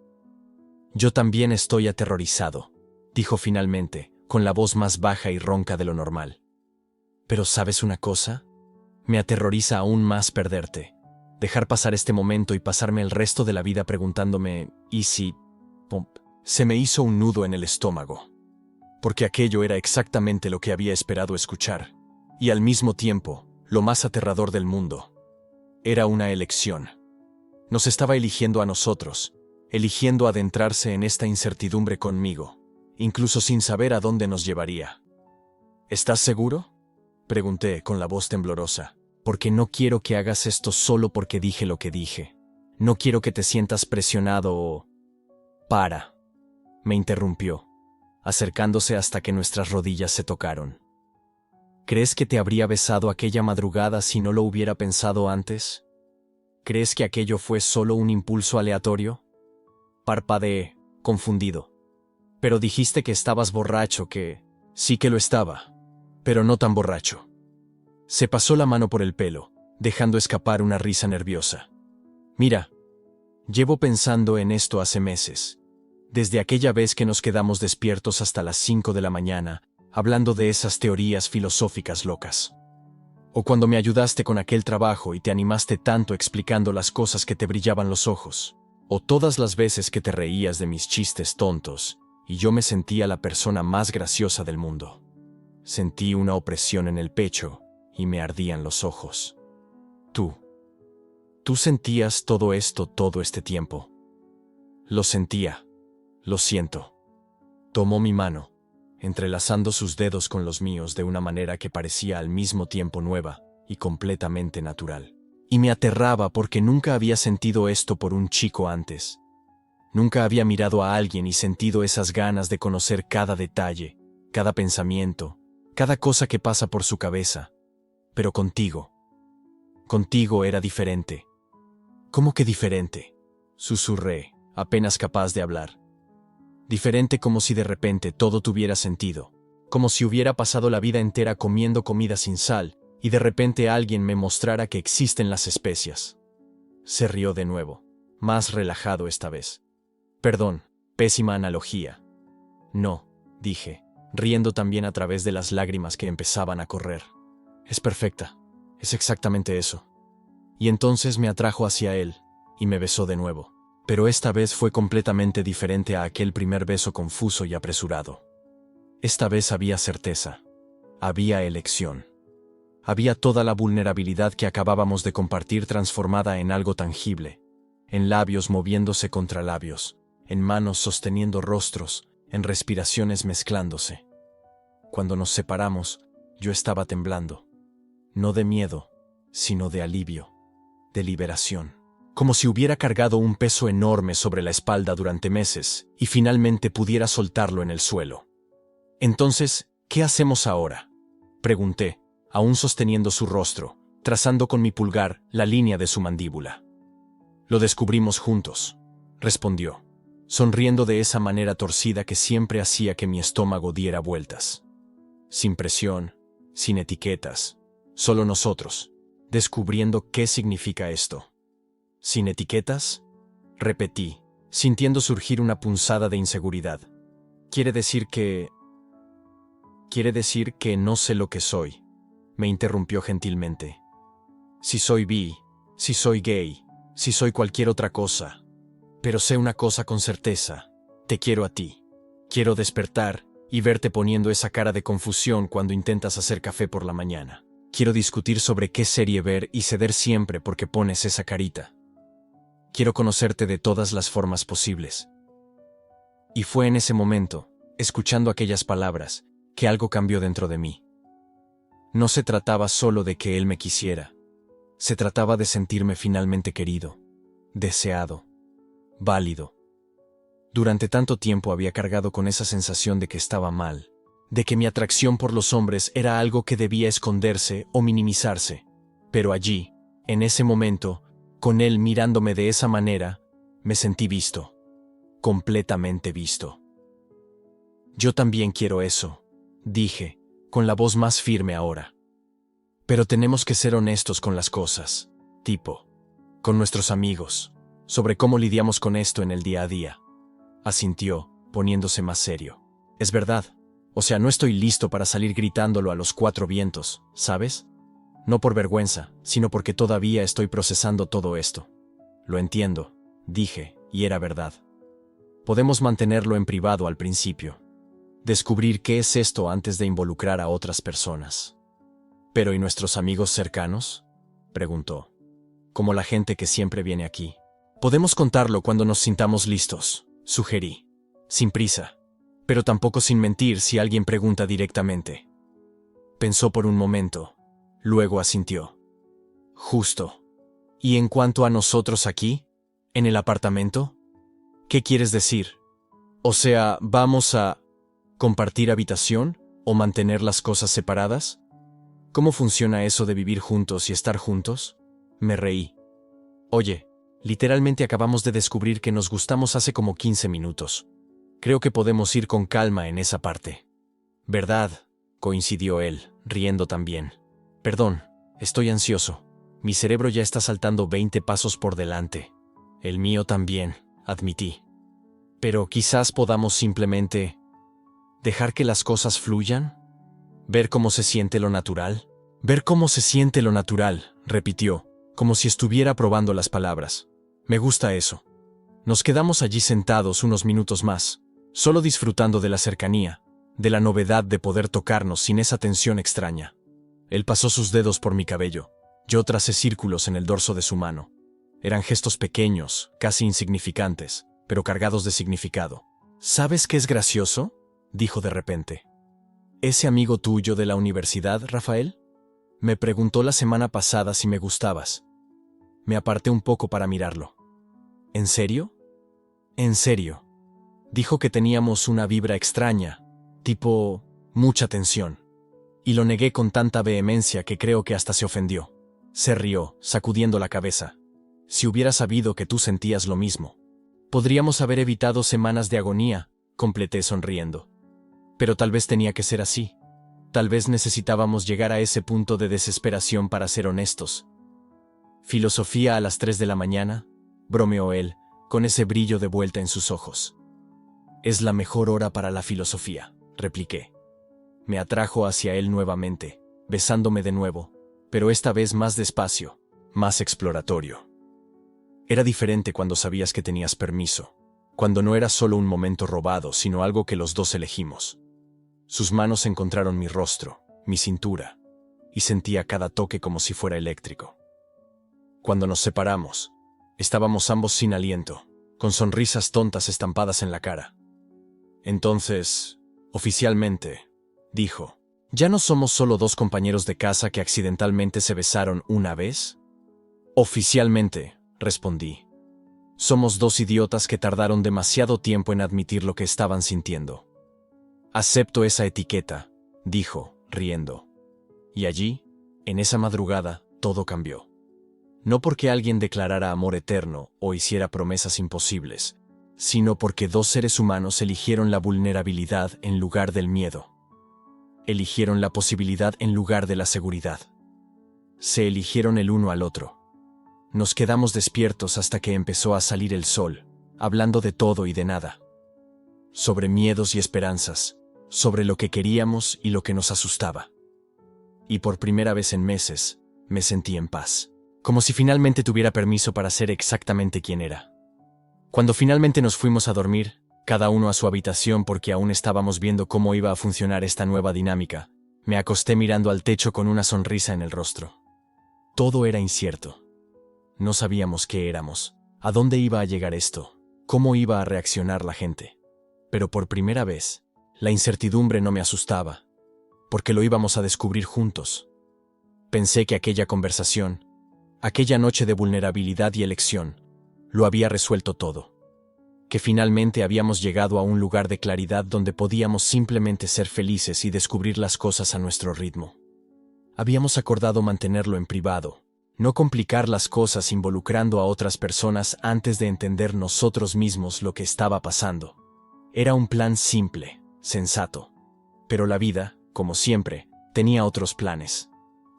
Yo también estoy aterrorizado, dijo finalmente, con la voz más baja y ronca de lo normal. Pero ¿sabes una cosa? Me aterroriza aún más perderte. Dejar pasar este momento y pasarme el resto de la vida preguntándome, ¿y si...? Pum. Se me hizo un nudo en el estómago. Porque aquello era exactamente lo que había esperado escuchar. Y al mismo tiempo, lo más aterrador del mundo. Era una elección. Nos estaba eligiendo a nosotros, eligiendo adentrarse en esta incertidumbre conmigo, incluso sin saber a dónde nos llevaría. ¿Estás seguro?, pregunté con la voz temblorosa, porque no quiero que hagas esto solo porque dije lo que dije. No quiero que te sientas presionado o... Para, me interrumpió, acercándose hasta que nuestras rodillas se tocaron. ¿Crees que te habría besado aquella madrugada si no lo hubiera pensado antes? ¿Crees que aquello fue solo un impulso aleatorio? Parpadeé, confundido. Pero dijiste que estabas borracho, que... Sí que lo estaba, pero no tan borracho. Se pasó la mano por el pelo, dejando escapar una risa nerviosa. Mira, llevo pensando en esto hace meses. Desde aquella vez que nos quedamos despiertos hasta las 5 de la mañana, hablando de esas teorías filosóficas locas. O cuando me ayudaste con aquel trabajo y te animaste tanto explicando las cosas que te brillaban los ojos. O todas las veces que te reías de mis chistes tontos, y yo me sentía la persona más graciosa del mundo. Sentí una opresión en el pecho, y me ardían los ojos. Tú sentías todo esto todo este tiempo. Lo sentía. Lo siento. Tomó mi mano, entrelazando sus dedos con los míos de una manera que parecía al mismo tiempo nueva y completamente natural. Y me aterraba porque nunca había sentido esto por un chico antes. Nunca había mirado a alguien y sentido esas ganas de conocer cada detalle, cada pensamiento, cada cosa que pasa por su cabeza. Pero contigo era diferente. ¿Cómo que diferente?, susurré, apenas capaz de hablar. Diferente como si de repente todo tuviera sentido, como si hubiera pasado la vida entera comiendo comida sin sal, y de repente alguien me mostrara que existen las especias. Se rió de nuevo, más relajado esta vez. Perdón, pésima analogía. No, dije, riendo también a través de las lágrimas que empezaban a correr. Es perfecta, es exactamente eso. Y entonces me atrajo hacia él, y me besó de nuevo. Pero esta vez fue completamente diferente a aquel primer beso confuso y apresurado. Esta vez había certeza, había elección. Había toda la vulnerabilidad que acabábamos de compartir transformada en algo tangible, en labios moviéndose contra labios, en manos sosteniendo rostros, en respiraciones mezclándose. Cuando nos separamos, yo estaba temblando, no de miedo, sino de alivio, de liberación. Como si hubiera cargado un peso enorme sobre la espalda durante meses y finalmente pudiera soltarlo en el suelo. Entonces, ¿qué hacemos ahora?, pregunté, aún sosteniendo su rostro, trazando con mi pulgar la línea de su mandíbula. Lo descubrimos juntos, respondió, sonriendo de esa manera torcida que siempre hacía que mi estómago diera vueltas. Sin presión, sin etiquetas, solo nosotros, descubriendo qué significa esto. ¿Sin etiquetas?, repetí, sintiendo surgir una punzada de inseguridad. Quiere decir que no sé lo que soy, me interrumpió gentilmente. Si soy bi, si soy gay, si soy cualquier otra cosa. Pero sé una cosa con certeza, te quiero a ti. Quiero despertar y verte poniendo esa cara de confusión cuando intentas hacer café por la mañana. Quiero discutir sobre qué serie ver y ceder siempre porque pones esa carita. Quiero conocerte de todas las formas posibles. Y fue en ese momento, escuchando aquellas palabras, que algo cambió dentro de mí. No se trataba solo de que él me quisiera. Se trataba de sentirme finalmente querido, deseado, válido. Durante tanto tiempo había cargado con esa sensación de que estaba mal, de que mi atracción por los hombres era algo que debía esconderse o minimizarse. Pero allí, en ese momento, con él mirándome de esa manera, me sentí visto, completamente visto. Yo también quiero eso, dije, con la voz más firme ahora. Pero tenemos que ser honestos con las cosas, tipo, con nuestros amigos, sobre cómo lidiamos con esto en el día a día. Asintió, poniéndose más serio. Es verdad. O sea, no estoy listo para salir gritándolo a los cuatro vientos, ¿sabes? No por vergüenza, sino porque todavía estoy procesando todo esto. Lo entiendo, dije, y era verdad. Podemos mantenerlo en privado al principio. Descubrir qué es esto antes de involucrar a otras personas. ¿Pero y nuestros amigos cercanos?, preguntó. Como la gente que siempre viene aquí. Podemos contarlo cuando nos sintamos listos, sugerí. Sin prisa. Pero tampoco sin mentir si alguien pregunta directamente. Pensó por un momento. Luego asintió. Justo. ¿Y en cuanto a nosotros aquí? ¿En el apartamento? ¿Qué quieres decir? O sea, ¿vamos a compartir habitación o mantener las cosas separadas? ¿Cómo funciona eso de vivir juntos y estar juntos? Me reí. Oye, literalmente acabamos de descubrir que nos gustamos hace como 15 minutos. Creo que podemos ir con calma en esa parte. ¿Verdad?, coincidió él, riendo también. Perdón, estoy ansioso. Mi cerebro ya está saltando 20 pasos por delante. El mío también, admití. Pero quizás podamos simplemente dejar que las cosas fluyan. Ver cómo se siente lo natural. Ver cómo se siente lo natural, repitió, como si estuviera probando las palabras. Me gusta eso. Nos quedamos allí sentados unos minutos más, solo disfrutando de la cercanía, de la novedad de poder tocarnos sin esa tensión extraña. Él pasó sus dedos por mi cabello. Yo tracé círculos en el dorso de su mano. Eran gestos pequeños, casi insignificantes, pero cargados de significado. ¿Sabes qué es gracioso?, dijo de repente. ¿Ese amigo tuyo de la universidad, Rafael? Me preguntó la semana pasada si me gustabas. Me aparté un poco para mirarlo. ¿En serio? En serio. Dijo que teníamos una vibra extraña, tipo mucha tensión. Y lo negué con tanta vehemencia que creo que hasta se ofendió. Se rió, sacudiendo la cabeza. Si hubiera sabido que tú sentías lo mismo. Podríamos haber evitado semanas de agonía, completé sonriendo. Pero tal vez tenía que ser así. Tal vez necesitábamos llegar a ese punto de desesperación para ser honestos. ¿Filosofía a las 3 de la mañana? Bromeó él, con ese brillo de vuelta en sus ojos. Es la mejor hora para la filosofía, repliqué. Me atrajo hacia él nuevamente, besándome de nuevo, pero esta vez más despacio, más exploratorio. Era diferente cuando sabías que tenías permiso, cuando no era solo un momento robado, sino algo que los dos elegimos. Sus manos encontraron mi rostro, mi cintura, y sentía cada toque como si fuera eléctrico. Cuando nos separamos, estábamos ambos sin aliento, con sonrisas tontas estampadas en la cara. Entonces, oficialmente, dijo, ¿ya no somos solo dos compañeros de casa que accidentalmente se besaron una vez? Oficialmente, respondí. Somos dos idiotas que tardaron demasiado tiempo en admitir lo que estaban sintiendo. Acepto esa etiqueta, dijo, riendo. Y allí, en esa madrugada, todo cambió. No porque alguien declarara amor eterno o hiciera promesas imposibles, sino porque dos seres humanos eligieron la vulnerabilidad en lugar del miedo. Eligieron la posibilidad en lugar de la seguridad. Se eligieron el uno al otro. Nos quedamos despiertos hasta que empezó a salir el sol, hablando de todo y de nada. Sobre miedos y esperanzas, sobre lo que queríamos y lo que nos asustaba. Y por primera vez en meses, me sentí en paz. Como si finalmente tuviera permiso para ser exactamente quien era. Cuando finalmente nos fuimos a dormir, cada uno a su habitación porque aún estábamos viendo cómo iba a funcionar esta nueva dinámica, me acosté mirando al techo con una sonrisa en el rostro. Todo era incierto. No sabíamos qué éramos, a dónde iba a llegar esto, cómo iba a reaccionar la gente. Pero por primera vez, la incertidumbre no me asustaba, porque lo íbamos a descubrir juntos. Pensé que aquella conversación, aquella noche de vulnerabilidad y elección, lo había resuelto todo. Que finalmente habíamos llegado a un lugar de claridad donde podíamos simplemente ser felices y descubrir las cosas a nuestro ritmo. Habíamos acordado mantenerlo en privado, no complicar las cosas involucrando a otras personas antes de entender nosotros mismos lo que estaba pasando. Era un plan simple, sensato. Pero la vida, como siempre, tenía otros planes.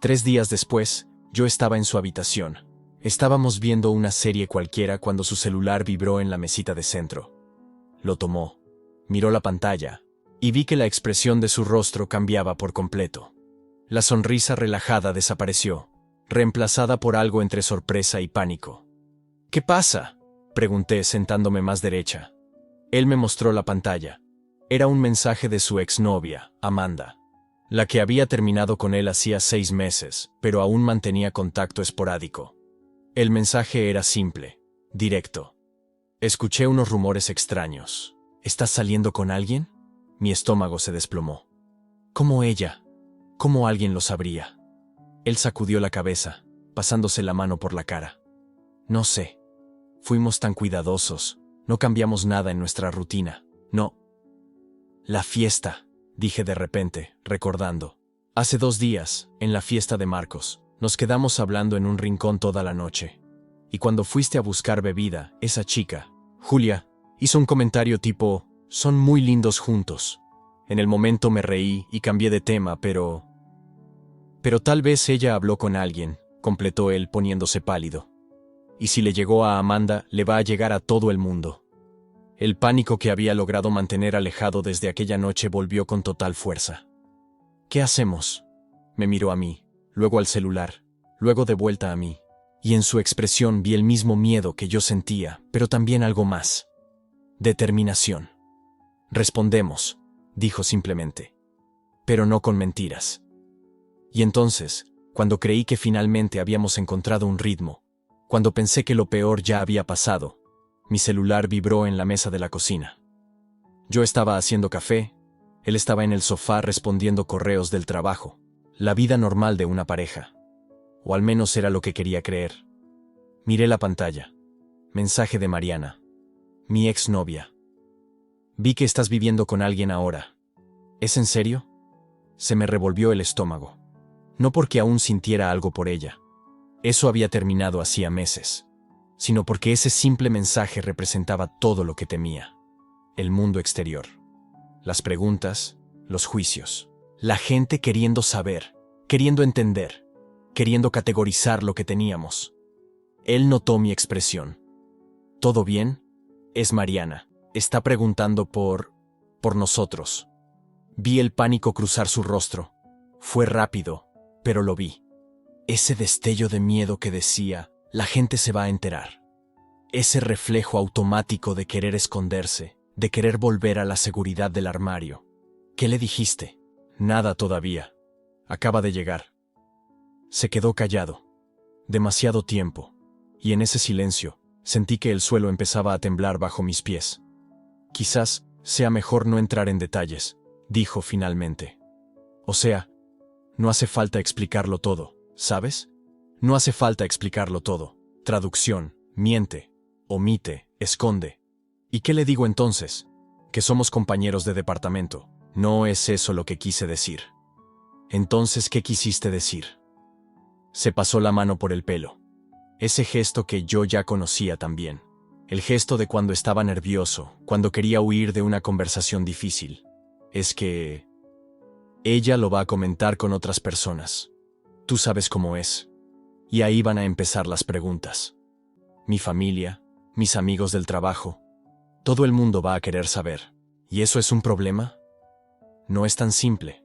3 días después, yo estaba en su habitación. Estábamos viendo una serie cualquiera cuando su celular vibró en la mesita de centro. Lo tomó, miró la pantalla, y vi que la expresión de su rostro cambiaba por completo. La sonrisa relajada desapareció, reemplazada por algo entre sorpresa y pánico. ¿Qué pasa?, pregunté sentándome más derecha. Él me mostró la pantalla. Era un mensaje de su exnovia, Amanda, la que había terminado con él hacía 6 meses, pero aún mantenía contacto esporádico. El mensaje era simple, directo. Escuché unos rumores extraños. ¿Estás saliendo con alguien? Mi estómago se desplomó. ¿Cómo ella? ¿Cómo alguien lo sabría? Él sacudió la cabeza, pasándose la mano por la cara. No sé. Fuimos tan cuidadosos. No cambiamos nada en nuestra rutina. No. La fiesta, dije de repente, recordando. Hace 2 días, en la fiesta de Marcos, nos quedamos hablando en un rincón toda la noche. Y cuando fuiste a buscar bebida, esa chica, Julia, hizo un comentario tipo, son muy lindos juntos. En el momento me reí y cambié de tema, pero tal vez ella habló con alguien, completó él poniéndose pálido. Y si le llegó a Amanda, le va a llegar a todo el mundo. El pánico que había logrado mantener alejado desde aquella noche volvió con total fuerza. ¿Qué hacemos? Me miró a mí, luego al celular, luego de vuelta a mí. Y en su expresión vi el mismo miedo que yo sentía, pero también algo más. Determinación. Respondemos, dijo simplemente. Pero no con mentiras. Y entonces, cuando creí que finalmente habíamos encontrado un ritmo, cuando pensé que lo peor ya había pasado, mi celular vibró en la mesa de la cocina. Yo estaba haciendo café, él estaba en el sofá respondiendo correos del trabajo, la vida normal de una pareja. O al menos era lo que quería creer. Miré la pantalla. Mensaje de Mariana. Mi exnovia. Vi que estás viviendo con alguien ahora. ¿Es en serio? Se me revolvió el estómago. No porque aún sintiera algo por ella. Eso había terminado hacía meses. Sino porque ese simple mensaje representaba todo lo que temía. El mundo exterior. Las preguntas, los juicios. La gente queriendo saber, queriendo entender, queriendo categorizar lo que teníamos. Él notó mi expresión. ¿Todo bien? Es Mariana. Está preguntando por nosotros. Vi el pánico cruzar su rostro. Fue rápido, pero lo vi. Ese destello de miedo que decía, la gente se va a enterar. Ese reflejo automático de querer esconderse, de querer volver a la seguridad del armario. ¿Qué le dijiste? Nada todavía. Acaba de llegar. Se quedó callado. Demasiado tiempo. Y en ese silencio, sentí que el suelo empezaba a temblar bajo mis pies. Quizás sea mejor no entrar en detalles, dijo finalmente. O sea, no hace falta explicarlo todo, ¿sabes? No hace falta explicarlo todo. Traducción, miente, omite, esconde. ¿Y qué le digo entonces? Que somos compañeros de departamento. No es eso lo que quise decir. Entonces, ¿qué quisiste decir? Se pasó la mano por el pelo. Ese gesto que yo ya conocía también. El gesto de cuando estaba nervioso, cuando quería huir de una conversación difícil. Es que ella lo va a comentar con otras personas. Tú sabes cómo es. Y ahí van a empezar las preguntas. Mi familia, mis amigos del trabajo. Todo el mundo va a querer saber. ¿Y eso es un problema? No es tan simple.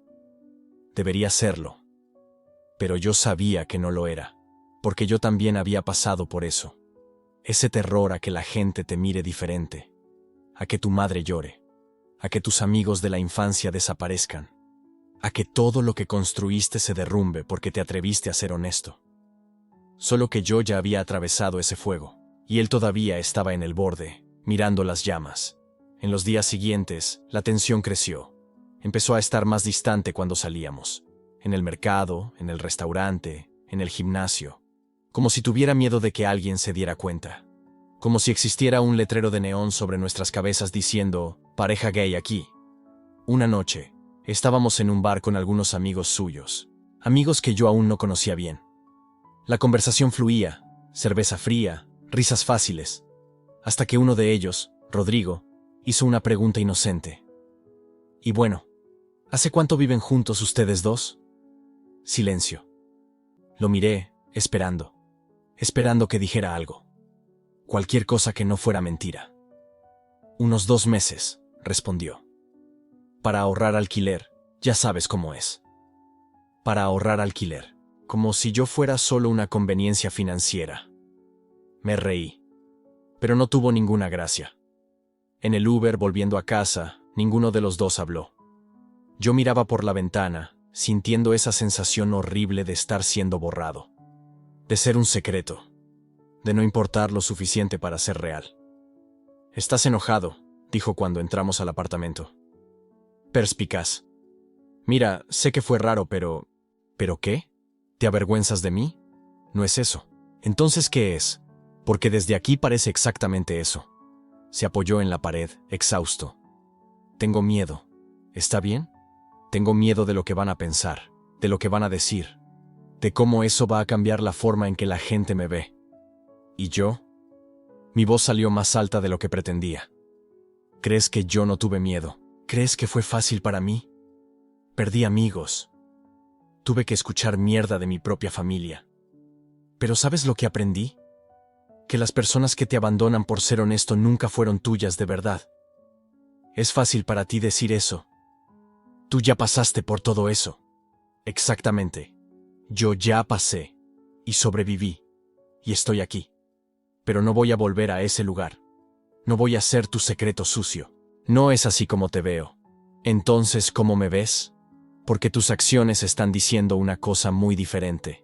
Debería serlo. Pero yo sabía que no lo era, porque yo también había pasado por eso. Ese terror a que la gente te mire diferente, a que tu madre llore, a que tus amigos de la infancia desaparezcan, a que todo lo que construiste se derrumbe porque te atreviste a ser honesto. Solo que yo ya había atravesado ese fuego, y él todavía estaba en el borde, mirando las llamas. En los días siguientes, la tensión creció. Empezó a estar más distante cuando salíamos. En el mercado, en el restaurante, en el gimnasio. Como si tuviera miedo de que alguien se diera cuenta. Como si existiera un letrero de neón sobre nuestras cabezas diciendo, pareja gay aquí. Una noche, estábamos en un bar con algunos amigos suyos. Amigos que yo aún no conocía bien. La conversación fluía, cerveza fría, risas fáciles. Hasta que uno de ellos, Rodrigo, hizo una pregunta inocente. Y bueno, ¿hace cuánto viven juntos ustedes dos? Silencio. Lo miré, esperando que dijera algo. Cualquier cosa que no fuera mentira. Unos 2 meses, respondió. para ahorrar alquiler. Ya sabes cómo es. Para ahorrar alquiler. Como si yo fuera solo una conveniencia financiera. Me reí. Pero no tuvo ninguna gracia. En el Uber, volviendo a casa, ninguno de los dos habló. Yo miraba por la ventana, sintiendo esa sensación horrible de estar siendo borrado. De ser un secreto. De no importar lo suficiente para ser real. «Estás enojado», dijo cuando entramos al apartamento. Perspicaz. «Mira, sé que fue raro, pero... ¿Pero qué? ¿Te avergüenzas de mí? No es eso. Entonces, ¿qué es? Porque desde aquí parece exactamente eso». Se apoyó en la pared, exhausto. «Tengo miedo. ¿Está bien? Tengo miedo de lo que van a pensar, de lo que van a decir, de cómo eso va a cambiar la forma en que la gente me ve». ¿Y yo? Mi voz salió más alta de lo que pretendía. ¿Crees que yo no tuve miedo? ¿Crees que fue fácil para mí? Perdí amigos. Tuve que escuchar mierda de mi propia familia. Pero ¿sabes lo que aprendí? Que las personas que te abandonan por ser honesto nunca fueron tuyas de verdad. Es fácil para ti decir eso. Tú ya pasaste por todo eso. Exactamente. Yo ya pasé. Y sobreviví. Y estoy aquí. Pero no voy a volver a ese lugar. No voy a ser tu secreto sucio. No es así como te veo. Entonces, ¿cómo me ves? Porque tus acciones están diciendo una cosa muy diferente.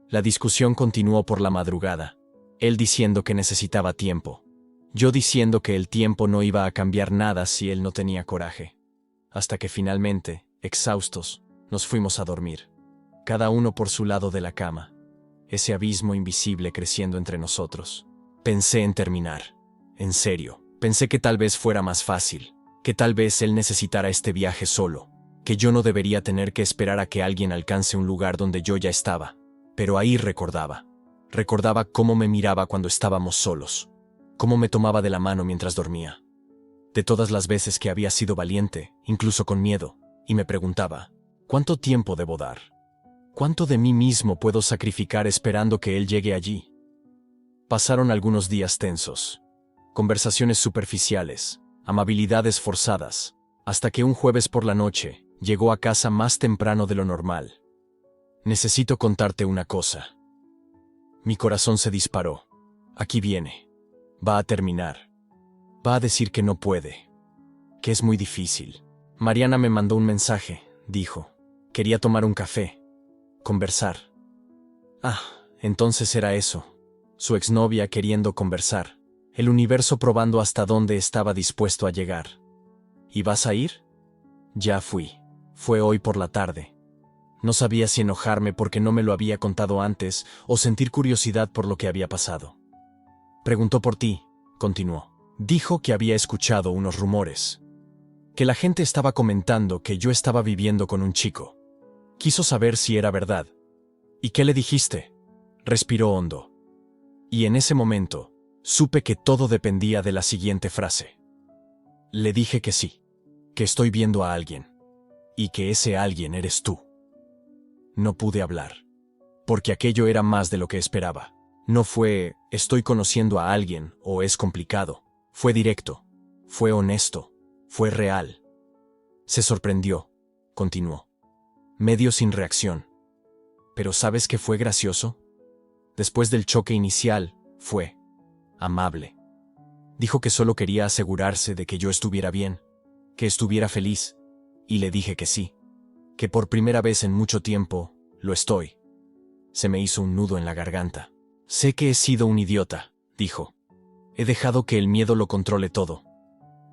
La discusión continuó por la madrugada. Él diciendo que necesitaba tiempo. Yo diciendo que el tiempo no iba a cambiar nada si él no tenía coraje. Hasta que finalmente, exhaustos, nos fuimos a dormir. Cada uno por su lado de la cama. Ese abismo invisible creciendo entre nosotros. Pensé en terminar. En serio. Pensé que tal vez fuera más fácil. Que tal vez él necesitara este viaje solo. Que yo no debería tener que esperar a que alguien alcance un lugar donde yo ya estaba. Pero ahí recordaba. Recordaba cómo me miraba cuando estábamos solos. Cómo me tomaba de la mano mientras dormía. De todas las veces que había sido valiente, incluso con miedo, y me preguntaba, ¿cuánto tiempo debo dar? ¿Cuánto de mí mismo puedo sacrificar esperando que él llegue allí? Pasaron algunos días tensos. Conversaciones superficiales, amabilidades forzadas, hasta que un jueves por la noche llegó a casa más temprano de lo normal. «Necesito contarte una cosa». Mi corazón se disparó. Aquí viene. Va a terminar. Va a decir que no puede. Que es muy difícil. Mariana me mandó un mensaje, dijo. Quería tomar un café. Conversar. Ah, entonces era eso. Su exnovia queriendo conversar. El universo probando hasta dónde estaba dispuesto a llegar. ¿Y vas a ir? Ya fui. Fue hoy por la tarde. No sabía si enojarme porque no me lo había contado antes o sentir curiosidad por lo que había pasado. Preguntó por ti, continuó. Dijo que había escuchado unos rumores. Que la gente estaba comentando que yo estaba viviendo con un chico. Quiso saber si era verdad. ¿Y qué le dijiste? Respiró hondo. Y en ese momento, supe que todo dependía de la siguiente frase. Le dije que sí, que estoy viendo a alguien, y que ese alguien eres tú. No pude hablar, porque aquello era más de lo que esperaba. No fue, estoy conociendo a alguien, o es complicado. Fue directo, fue honesto, fue real. Se sorprendió, continuó. Medio sin reacción. Pero ¿sabes qué fue gracioso? Después del choque inicial, fue amable. Dijo que solo quería asegurarse de que yo estuviera bien, que estuviera feliz, y le dije que sí, que por primera vez en mucho tiempo, lo estoy. Se me hizo un nudo en la garganta. Sé que he sido un idiota, dijo. He dejado que el miedo lo controle todo.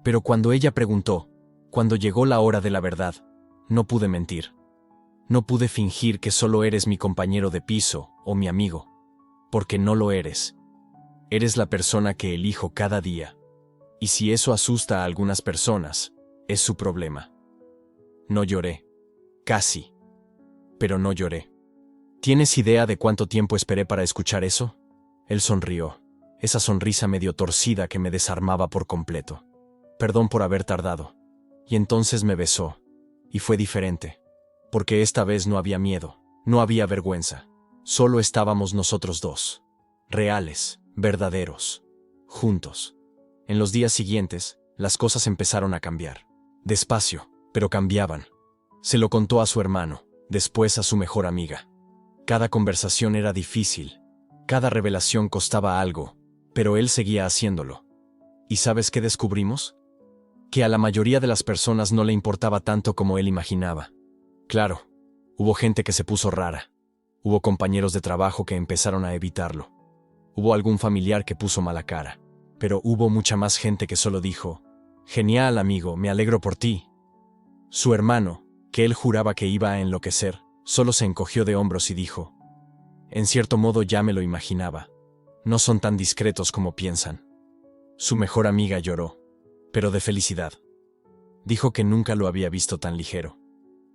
Pero cuando ella preguntó, cuando llegó la hora de la verdad, no pude mentir. No pude fingir que solo eres mi compañero de piso o mi amigo, porque no lo eres. Eres la persona que elijo cada día. Y si eso asusta a algunas personas, es su problema. No lloré. Casi. Pero no lloré. ¿Tienes idea de cuánto tiempo esperé para escuchar eso? Él sonrió, esa sonrisa medio torcida que me desarmaba por completo. Perdón por haber tardado. Y entonces me besó. Y fue diferente. Porque esta vez no había miedo, no había vergüenza. Solo estábamos nosotros dos. Reales, verdaderos. Juntos. En los días siguientes, las cosas empezaron a cambiar. Despacio, pero cambiaban. Se lo contó a su hermano, después a su mejor amiga. Cada conversación era difícil, cada revelación costaba algo, pero él seguía haciéndolo. ¿Y sabes qué descubrimos? Que a la mayoría de las personas no le importaba tanto como él imaginaba. Claro, hubo gente que se puso rara. Hubo compañeros de trabajo que empezaron a evitarlo. Hubo algún familiar que puso mala cara. Pero hubo mucha más gente que solo dijo: «Genial, amigo, me alegro por ti». Su hermano, que él juraba que iba a enloquecer, solo se encogió de hombros y dijo: «En cierto modo ya me lo imaginaba. No son tan discretos como piensan». Su mejor amiga lloró, pero de felicidad. Dijo que nunca lo había visto tan ligero.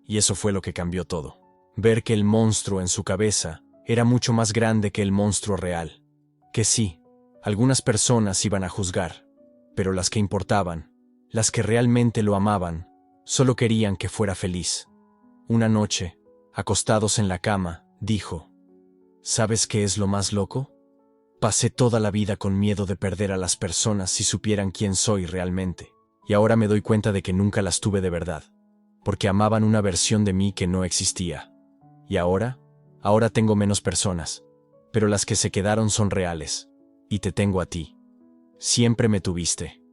Y eso fue lo que cambió todo. Ver que el monstruo en su cabeza era mucho más grande que el monstruo real. Que sí, algunas personas iban a juzgar, pero las que importaban, las que realmente lo amaban, solo querían que fuera feliz. Una noche, acostados en la cama, dijo: «¿Sabes qué es lo más loco? Pasé toda la vida con miedo de perder a las personas si supieran quién soy realmente, y ahora me doy cuenta de que nunca las tuve de verdad, porque amaban una versión de mí que no existía. Y ahora tengo menos personas, pero las que se quedaron son reales, y te tengo a ti. Siempre me tuviste.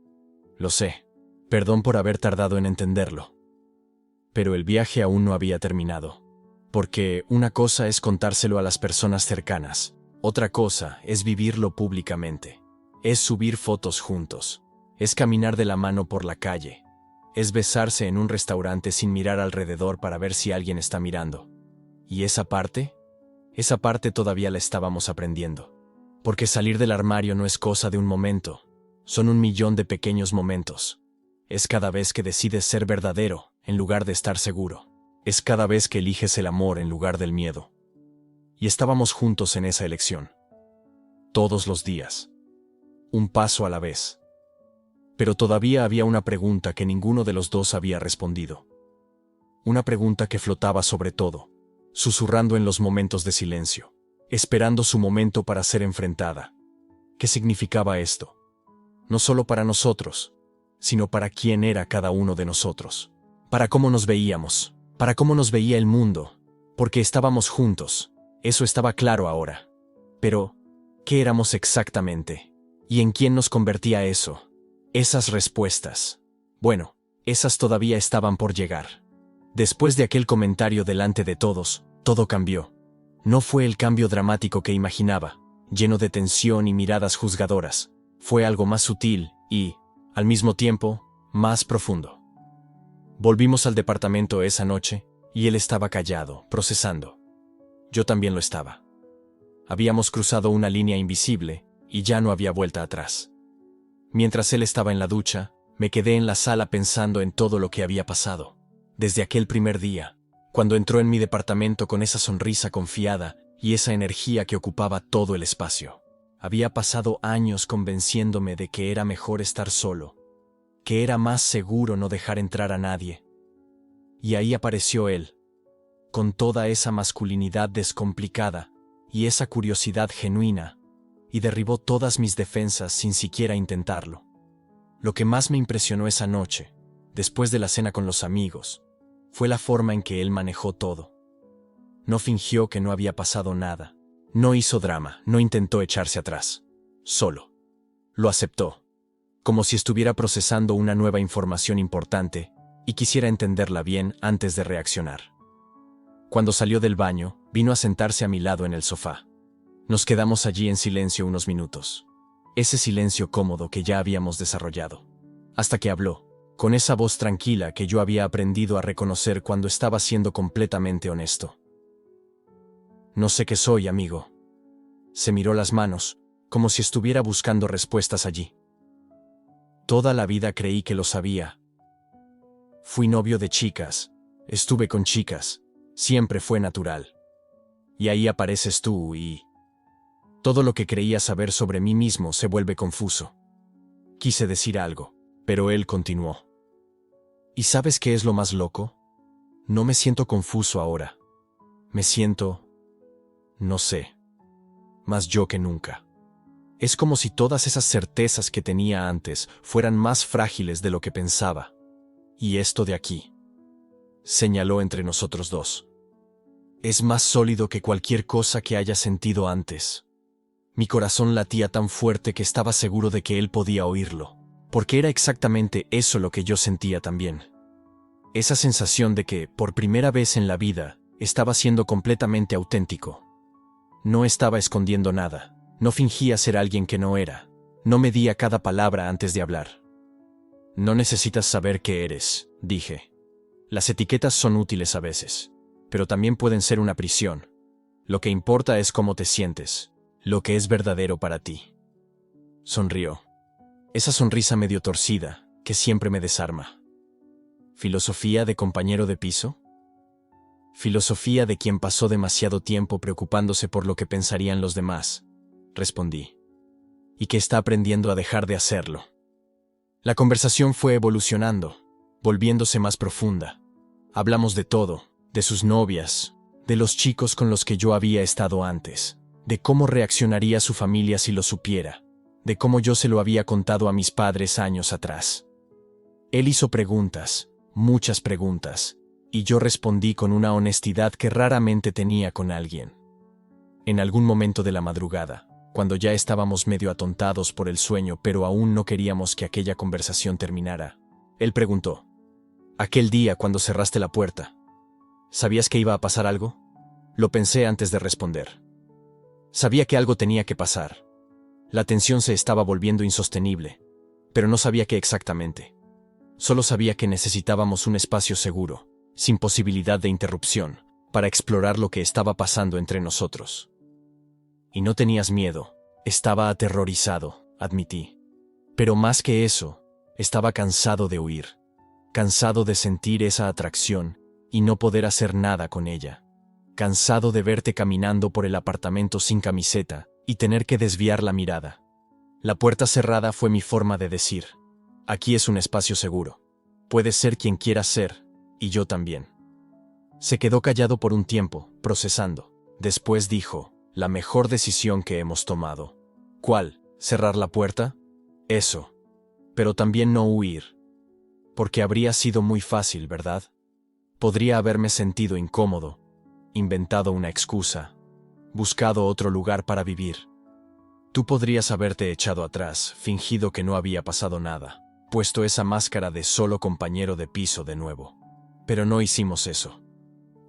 Lo sé, perdón por haber tardado en entenderlo». Pero el viaje aún no había terminado, porque una cosa es contárselo a las personas cercanas, otra cosa es vivirlo públicamente. Es subir fotos juntos, es caminar de la mano por la calle, es besarse en un restaurante sin mirar alrededor para ver si alguien está mirando. ¿Y esa parte? Esa parte todavía la estábamos aprendiendo. Porque salir del armario no es cosa de un momento, son 1.000.000 de pequeños momentos. Es cada vez que decides ser verdadero en lugar de estar seguro. Es cada vez que eliges el amor en lugar del miedo. Y estábamos juntos en esa elección. Todos los días. Un paso a la vez. Pero todavía había una pregunta que ninguno de los dos había respondido. Una pregunta que flotaba sobre todo, susurrando en los momentos de silencio, esperando su momento para ser enfrentada. ¿Qué significaba esto? No solo para nosotros, sino para quién era cada uno de nosotros. Para cómo nos veíamos, para cómo nos veía el mundo, porque estábamos juntos. Eso estaba claro ahora. Pero, ¿qué éramos exactamente? ¿Y en quién nos convertía eso? Esas respuestas. Bueno, esas todavía estaban por llegar. Después de aquel comentario delante de todos, todo cambió. No fue el cambio dramático que imaginaba, lleno de tensión y miradas juzgadoras. Fue algo más sutil y, al mismo tiempo, más profundo. Volvimos al departamento esa noche, y él estaba callado, procesando. Yo también lo estaba. Habíamos cruzado una línea invisible, y ya no había vuelta atrás. Mientras él estaba en la ducha, me quedé en la sala pensando en todo lo que había pasado. Desde aquel primer día, cuando entró en mi departamento con esa sonrisa confiada y esa energía que ocupaba todo el espacio. Había pasado años convenciéndome de que era mejor estar solo, que era más seguro no dejar entrar a nadie. Y ahí apareció él, con toda esa masculinidad descomplicada y esa curiosidad genuina, y derribó todas mis defensas sin siquiera intentarlo. Lo que más me impresionó esa noche, después de la cena con los amigos, fue la forma en que él manejó todo. No fingió que no había pasado nada, no hizo drama, no intentó echarse atrás. Solo lo aceptó, como si estuviera procesando una nueva información importante y quisiera entenderla bien antes de reaccionar. Cuando salió del baño, vino a sentarse a mi lado en el sofá. Nos quedamos allí en silencio unos minutos. Ese silencio cómodo que ya habíamos desarrollado. Hasta que habló, con esa voz tranquila que yo había aprendido a reconocer cuando estaba siendo completamente honesto. «No sé qué soy, amigo». Se miró las manos, como si estuviera buscando respuestas allí. «Toda la vida creí que lo sabía. Fui novio de chicas, estuve con chicas, siempre fue natural. Y ahí apareces tú y... todo lo que creía saber sobre mí mismo se vuelve confuso». Quise decir algo, pero él continuó. «¿Y sabes qué es lo más loco? No me siento confuso ahora. Me siento... no sé, más yo que nunca. Es como si todas esas certezas que tenía antes fueran más frágiles de lo que pensaba. Y esto de aquí, señaló entre nosotros dos. Es más sólido que cualquier cosa que haya sentido antes. Mi corazón latía tan fuerte que estaba seguro de que él podía oírlo, porque era exactamente eso lo que yo sentía también. Esa sensación de que, por primera vez en la vida, estaba siendo completamente auténtico. No estaba escondiendo nada, no fingía ser alguien que no era, no medía cada palabra antes de hablar. No necesitas saber qué eres, dije. Las etiquetas son útiles a veces, pero también pueden ser una prisión. Lo que importa es cómo te sientes, lo que es verdadero para ti. Sonrió. Esa sonrisa medio torcida, que siempre me desarma. ¿Filosofía de compañero de piso? Filosofía de quien pasó demasiado tiempo preocupándose por lo que pensarían los demás, respondí. Y que está aprendiendo a dejar de hacerlo. La conversación fue evolucionando, volviéndose más profunda. Hablamos de todo, de sus novias, de los chicos con los que yo había estado antes, de cómo reaccionaría su familia si lo supiera, de cómo yo se lo había contado a mis padres años atrás. Él hizo preguntas, muchas preguntas, y yo respondí con una honestidad que raramente tenía con alguien. En algún momento de la madrugada, cuando ya estábamos medio atontados por el sueño pero aún no queríamos que aquella conversación terminara, él preguntó: «Aquel día cuando cerraste la puerta, ¿sabías que iba a pasar algo?» Lo pensé antes de responder. Sabía que algo tenía que pasar. La tensión se estaba volviendo insostenible, pero no sabía qué exactamente. Solo sabía que necesitábamos un espacio seguro, sin posibilidad de interrupción, para explorar lo que estaba pasando entre nosotros. Y no tenías miedo, estaba aterrorizado, admití. Pero más que eso, estaba cansado de huir, cansado de sentir esa atracción y no poder hacer nada con ella, cansado de verte caminando por el apartamento sin camiseta y tener que desviar la mirada. La puerta cerrada fue mi forma de decir: aquí es un espacio seguro. Puedes ser quien quieras ser, y yo también. Se quedó callado por un tiempo, procesando. Después dijo: la mejor decisión que hemos tomado. ¿Cuál? ¿Cerrar la puerta? Eso. Pero también no huir. Porque habría sido muy fácil, ¿verdad? Podría haberme sentido incómodo, inventado una excusa, buscado otro lugar para vivir. Tú podrías haberte echado atrás, fingido que no había pasado nada, puesto esa máscara de solo compañero de piso de nuevo. Pero no hicimos eso.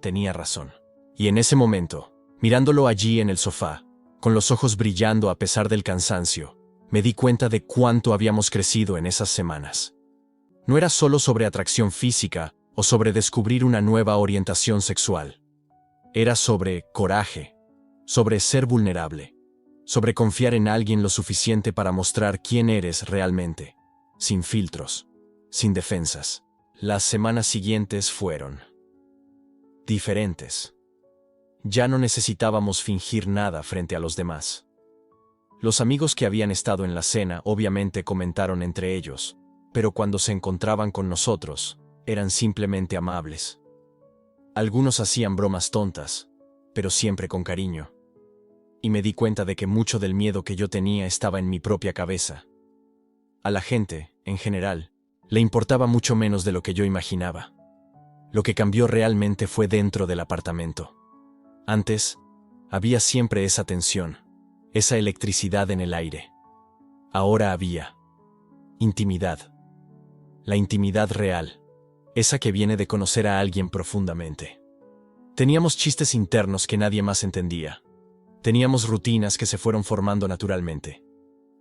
Tenía razón. Y en ese momento, mirándolo allí en el sofá, con los ojos brillando a pesar del cansancio, me di cuenta de cuánto habíamos crecido en esas semanas. No era solo sobre atracción física o sobre descubrir una nueva orientación sexual. Era sobre coraje, sobre ser vulnerable, sobre confiar en alguien lo suficiente para mostrar quién eres realmente, sin filtros, sin defensas. Las semanas siguientes fueron diferentes. Ya no necesitábamos fingir nada frente a los demás. Los amigos que habían estado en la cena obviamente comentaron entre ellos, pero cuando se encontraban con nosotros, eran simplemente amables. Algunos hacían bromas tontas, pero siempre con cariño. Y me di cuenta de que mucho del miedo que yo tenía estaba en mi propia cabeza. A la gente, en general, le importaba mucho menos de lo que yo imaginaba. Lo que cambió realmente fue dentro del apartamento. Antes, había siempre esa tensión, esa electricidad en el aire. Ahora había intimidad. La intimidad real, esa que viene de conocer a alguien profundamente. Teníamos chistes internos que nadie más entendía. Teníamos rutinas que se fueron formando naturalmente.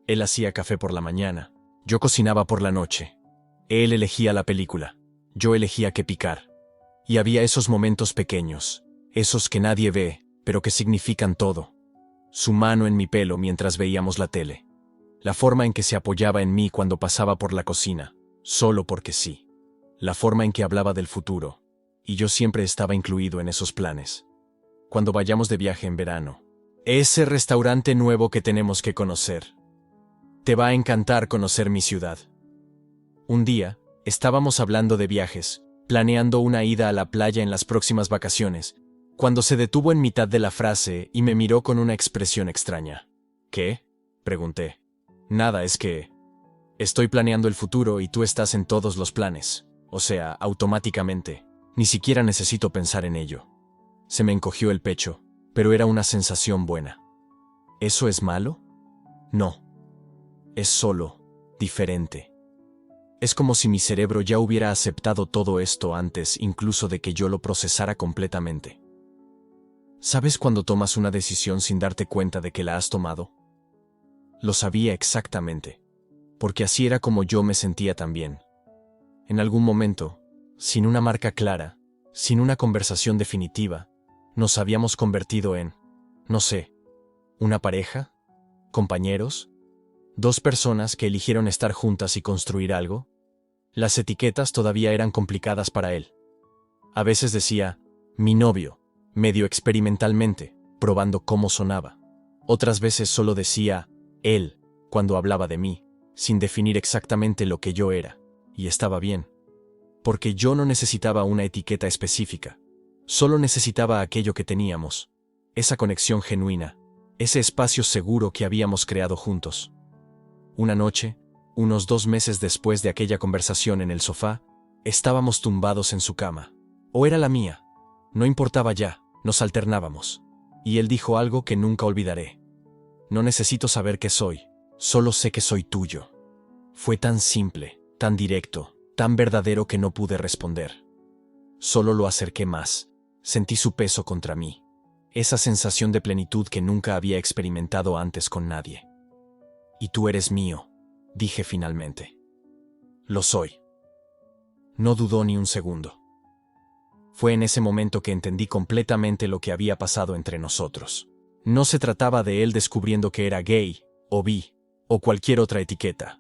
Él hacía café por la mañana, yo cocinaba por la noche. Él elegía la película, yo elegía qué picar. Y había esos momentos pequeños, esos que nadie ve, pero que significan todo. Su mano en mi pelo mientras veíamos la tele. La forma en que se apoyaba en mí cuando pasaba por la cocina, solo porque sí. La forma en que hablaba del futuro, y yo siempre estaba incluido en esos planes. Cuando vayamos de viaje en verano, ese restaurante nuevo que tenemos que conocer. Te va a encantar conocer mi ciudad. Un día, estábamos hablando de viajes, planeando una ida a la playa en las próximas vacaciones, cuando se detuvo en mitad de la frase y me miró con una expresión extraña. ¿Qué? Pregunté. Nada, es que estoy planeando el futuro y tú estás en todos los planes. O sea, automáticamente. Ni siquiera necesito pensar en ello. Se me encogió el pecho, pero era una sensación buena. ¿Eso es malo? No. Es solo diferente. Es como si mi cerebro ya hubiera aceptado todo esto antes incluso de que yo lo procesara completamente. ¿Sabes cuando tomas una decisión sin darte cuenta de que la has tomado? Lo sabía exactamente, porque así era como yo me sentía también. En algún momento, sin una marca clara, sin una conversación definitiva, nos habíamos convertido en, no sé, una pareja, compañeros, dos personas que eligieron estar juntas y construir algo. Las etiquetas todavía eran complicadas para él. A veces decía, mi novio, medio experimentalmente, probando cómo sonaba. Otras veces solo decía, él, cuando hablaba de mí, sin definir exactamente lo que yo era, y estaba bien. Porque yo no necesitaba una etiqueta específica, solo necesitaba aquello que teníamos, esa conexión genuina, ese espacio seguro que habíamos creado juntos. Una noche, unos 2 meses después de aquella conversación en el sofá, estábamos tumbados en su cama. O era la mía. No importaba ya, nos alternábamos. Y él dijo algo que nunca olvidaré. No necesito saber qué soy, solo sé que soy tuyo. Fue tan simple, tan directo, tan verdadero que no pude responder. Solo lo acerqué más. Sentí su peso contra mí. Esa sensación de plenitud que nunca había experimentado antes con nadie. Y tú eres mío, dije finalmente. Lo soy. No dudó ni un segundo. Fue en ese momento que entendí completamente lo que había pasado entre nosotros. No se trataba de él descubriendo que era gay, o bi, o cualquier otra etiqueta.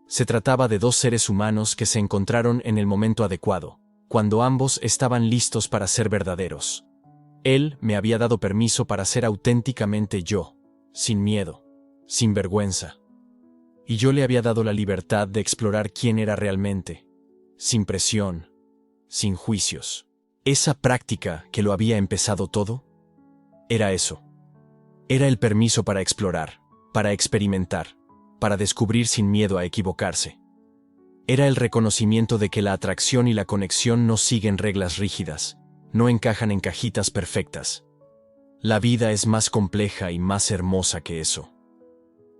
Se trataba de dos seres humanos que se encontraron en el momento adecuado, cuando ambos estaban listos para ser verdaderos. Él me había dado permiso para ser auténticamente yo, sin miedo, sin vergüenza. Y yo le había dado la libertad de explorar quién era realmente, sin presión, sin juicios. Esa práctica que lo había empezado todo, era eso. Era el permiso para explorar, para experimentar, para descubrir sin miedo a equivocarse. Era el reconocimiento de que la atracción y la conexión no siguen reglas rígidas, no encajan en cajitas perfectas. La vida es más compleja y más hermosa que eso.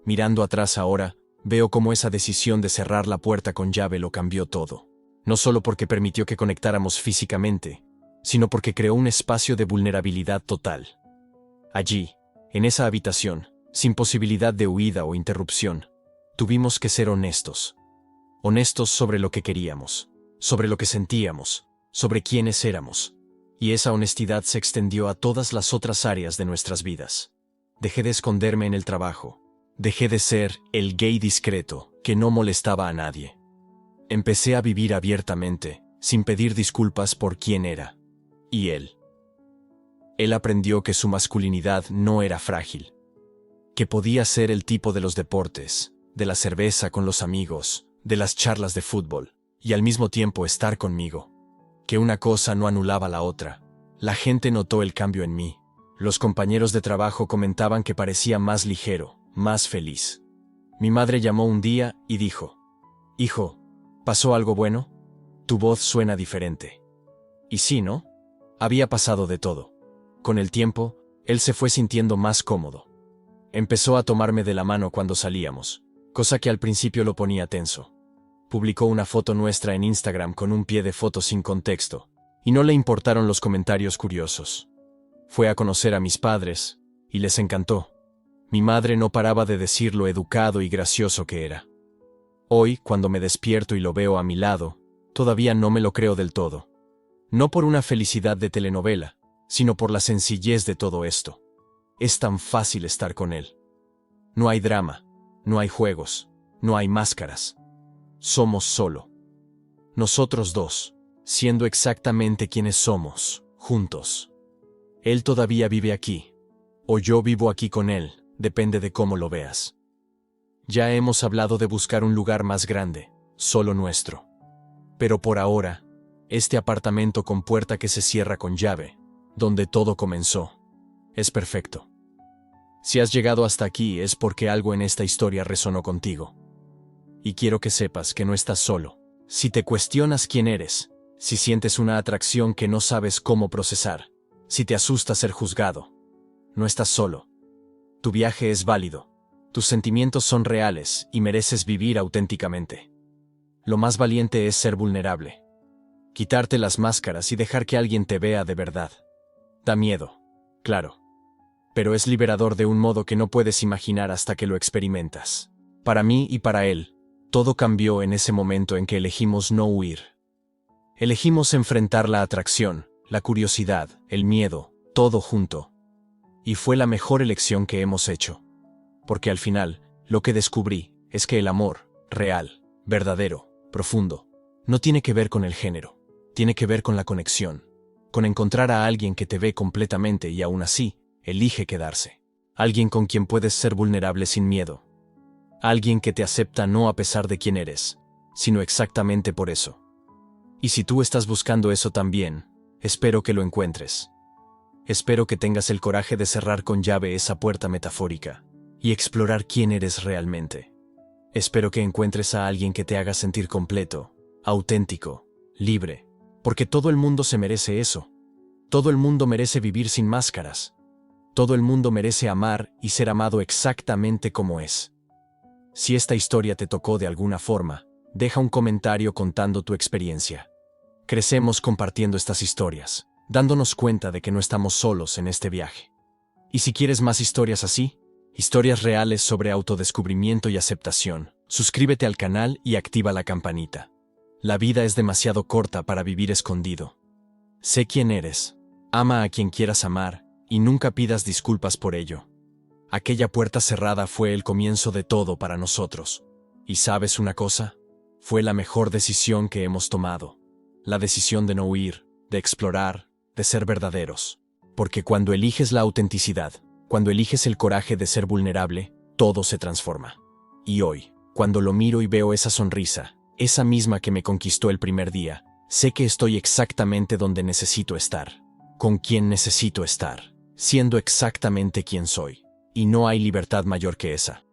Mirando atrás ahora, veo cómo esa decisión de cerrar la puerta con llave lo cambió todo. No solo porque permitió que conectáramos físicamente, sino porque creó un espacio de vulnerabilidad total. Allí, en esa habitación, sin posibilidad de huida o interrupción, tuvimos que ser honestos. Honestos sobre lo que queríamos, sobre lo que sentíamos, sobre quiénes éramos. Y esa honestidad se extendió a todas las otras áreas de nuestras vidas. Dejé de esconderme en el trabajo. Dejé de ser el gay discreto que no molestaba a nadie. Empecé a vivir abiertamente, sin pedir disculpas por quién era. Y él. Él aprendió que su masculinidad no era frágil. Que podía ser el tipo de los deportes, de la cerveza con los amigos, de las charlas de fútbol, y al mismo tiempo estar conmigo. Que una cosa no anulaba la otra. La gente notó el cambio en mí. Los compañeros de trabajo comentaban que parecía más ligero, más feliz. Mi madre llamó un día y dijo, «Hijo, ¿pasó algo bueno? Tu voz suena diferente». Y sí, ¿no? Había pasado de todo. Con el tiempo, él se fue sintiendo más cómodo. Empezó a tomarme de la mano cuando salíamos, cosa que al principio lo ponía tenso. Publicó una foto nuestra en Instagram con un pie de foto sin contexto, y no le importaron los comentarios curiosos. Fue a conocer a mis padres, y les encantó. Mi madre no paraba de decir lo educado y gracioso que era. Hoy, cuando me despierto y lo veo a mi lado, todavía no me lo creo del todo. No por una felicidad de telenovela, sino por la sencillez de todo esto. Es tan fácil estar con él. No hay drama, no hay juegos, no hay máscaras. Somos solo. Nosotros dos, siendo exactamente quienes somos, juntos. Él todavía vive aquí. O yo vivo aquí con él, depende de cómo lo veas. Ya hemos hablado de buscar un lugar más grande, solo nuestro. Pero por ahora, este apartamento con puerta que se cierra con llave, donde todo comenzó, es perfecto. Si has llegado hasta aquí es porque algo en esta historia resonó contigo. Y quiero que sepas que no estás solo. Si te cuestionas quién eres, si sientes una atracción que no sabes cómo procesar, si te asusta ser juzgado. No estás solo. Tu viaje es válido. Tus sentimientos son reales y mereces vivir auténticamente. Lo más valiente es ser vulnerable. Quitarte las máscaras y dejar que alguien te vea de verdad. Da miedo, claro. Pero es liberador de un modo que no puedes imaginar hasta que lo experimentas. Para mí y para él, todo cambió en ese momento en que elegimos no huir. Elegimos enfrentar la atracción, la curiosidad, el miedo, todo junto. Y fue la mejor elección que hemos hecho. Porque al final, lo que descubrí es que el amor, real, verdadero, profundo, no tiene que ver con el género, tiene que ver con la conexión, con encontrar a alguien que te ve completamente y aún así, elige quedarse. Alguien con quien puedes ser vulnerable sin miedo. Alguien que te acepta no a pesar de quién eres, sino exactamente por eso. Y si tú estás buscando eso también, espero que lo encuentres. Espero que tengas el coraje de cerrar con llave esa puerta metafórica y explorar quién eres realmente. Espero que encuentres a alguien que te haga sentir completo, auténtico, libre, porque todo el mundo se merece eso. Todo el mundo merece vivir sin máscaras. Todo el mundo merece amar y ser amado exactamente como es. Si esta historia te tocó de alguna forma, deja un comentario contando tu experiencia. Crecemos compartiendo estas historias, dándonos cuenta de que no estamos solos en este viaje. Y si quieres más historias así, historias reales sobre autodescubrimiento y aceptación, suscríbete al canal y activa la campanita. La vida es demasiado corta para vivir escondido. Sé quién eres, ama a quien quieras amar y nunca pidas disculpas por ello. Aquella puerta cerrada fue el comienzo de todo para nosotros. ¿Y sabes una cosa? Fue la mejor decisión que hemos tomado. La decisión de no huir, de explorar, de ser verdaderos. Porque cuando eliges la autenticidad, cuando eliges el coraje de ser vulnerable, todo se transforma. Y hoy, cuando lo miro y veo esa sonrisa, esa misma que me conquistó el primer día, sé que estoy exactamente donde necesito estar, con quien necesito estar, siendo exactamente quien soy. Y no hay libertad mayor que esa.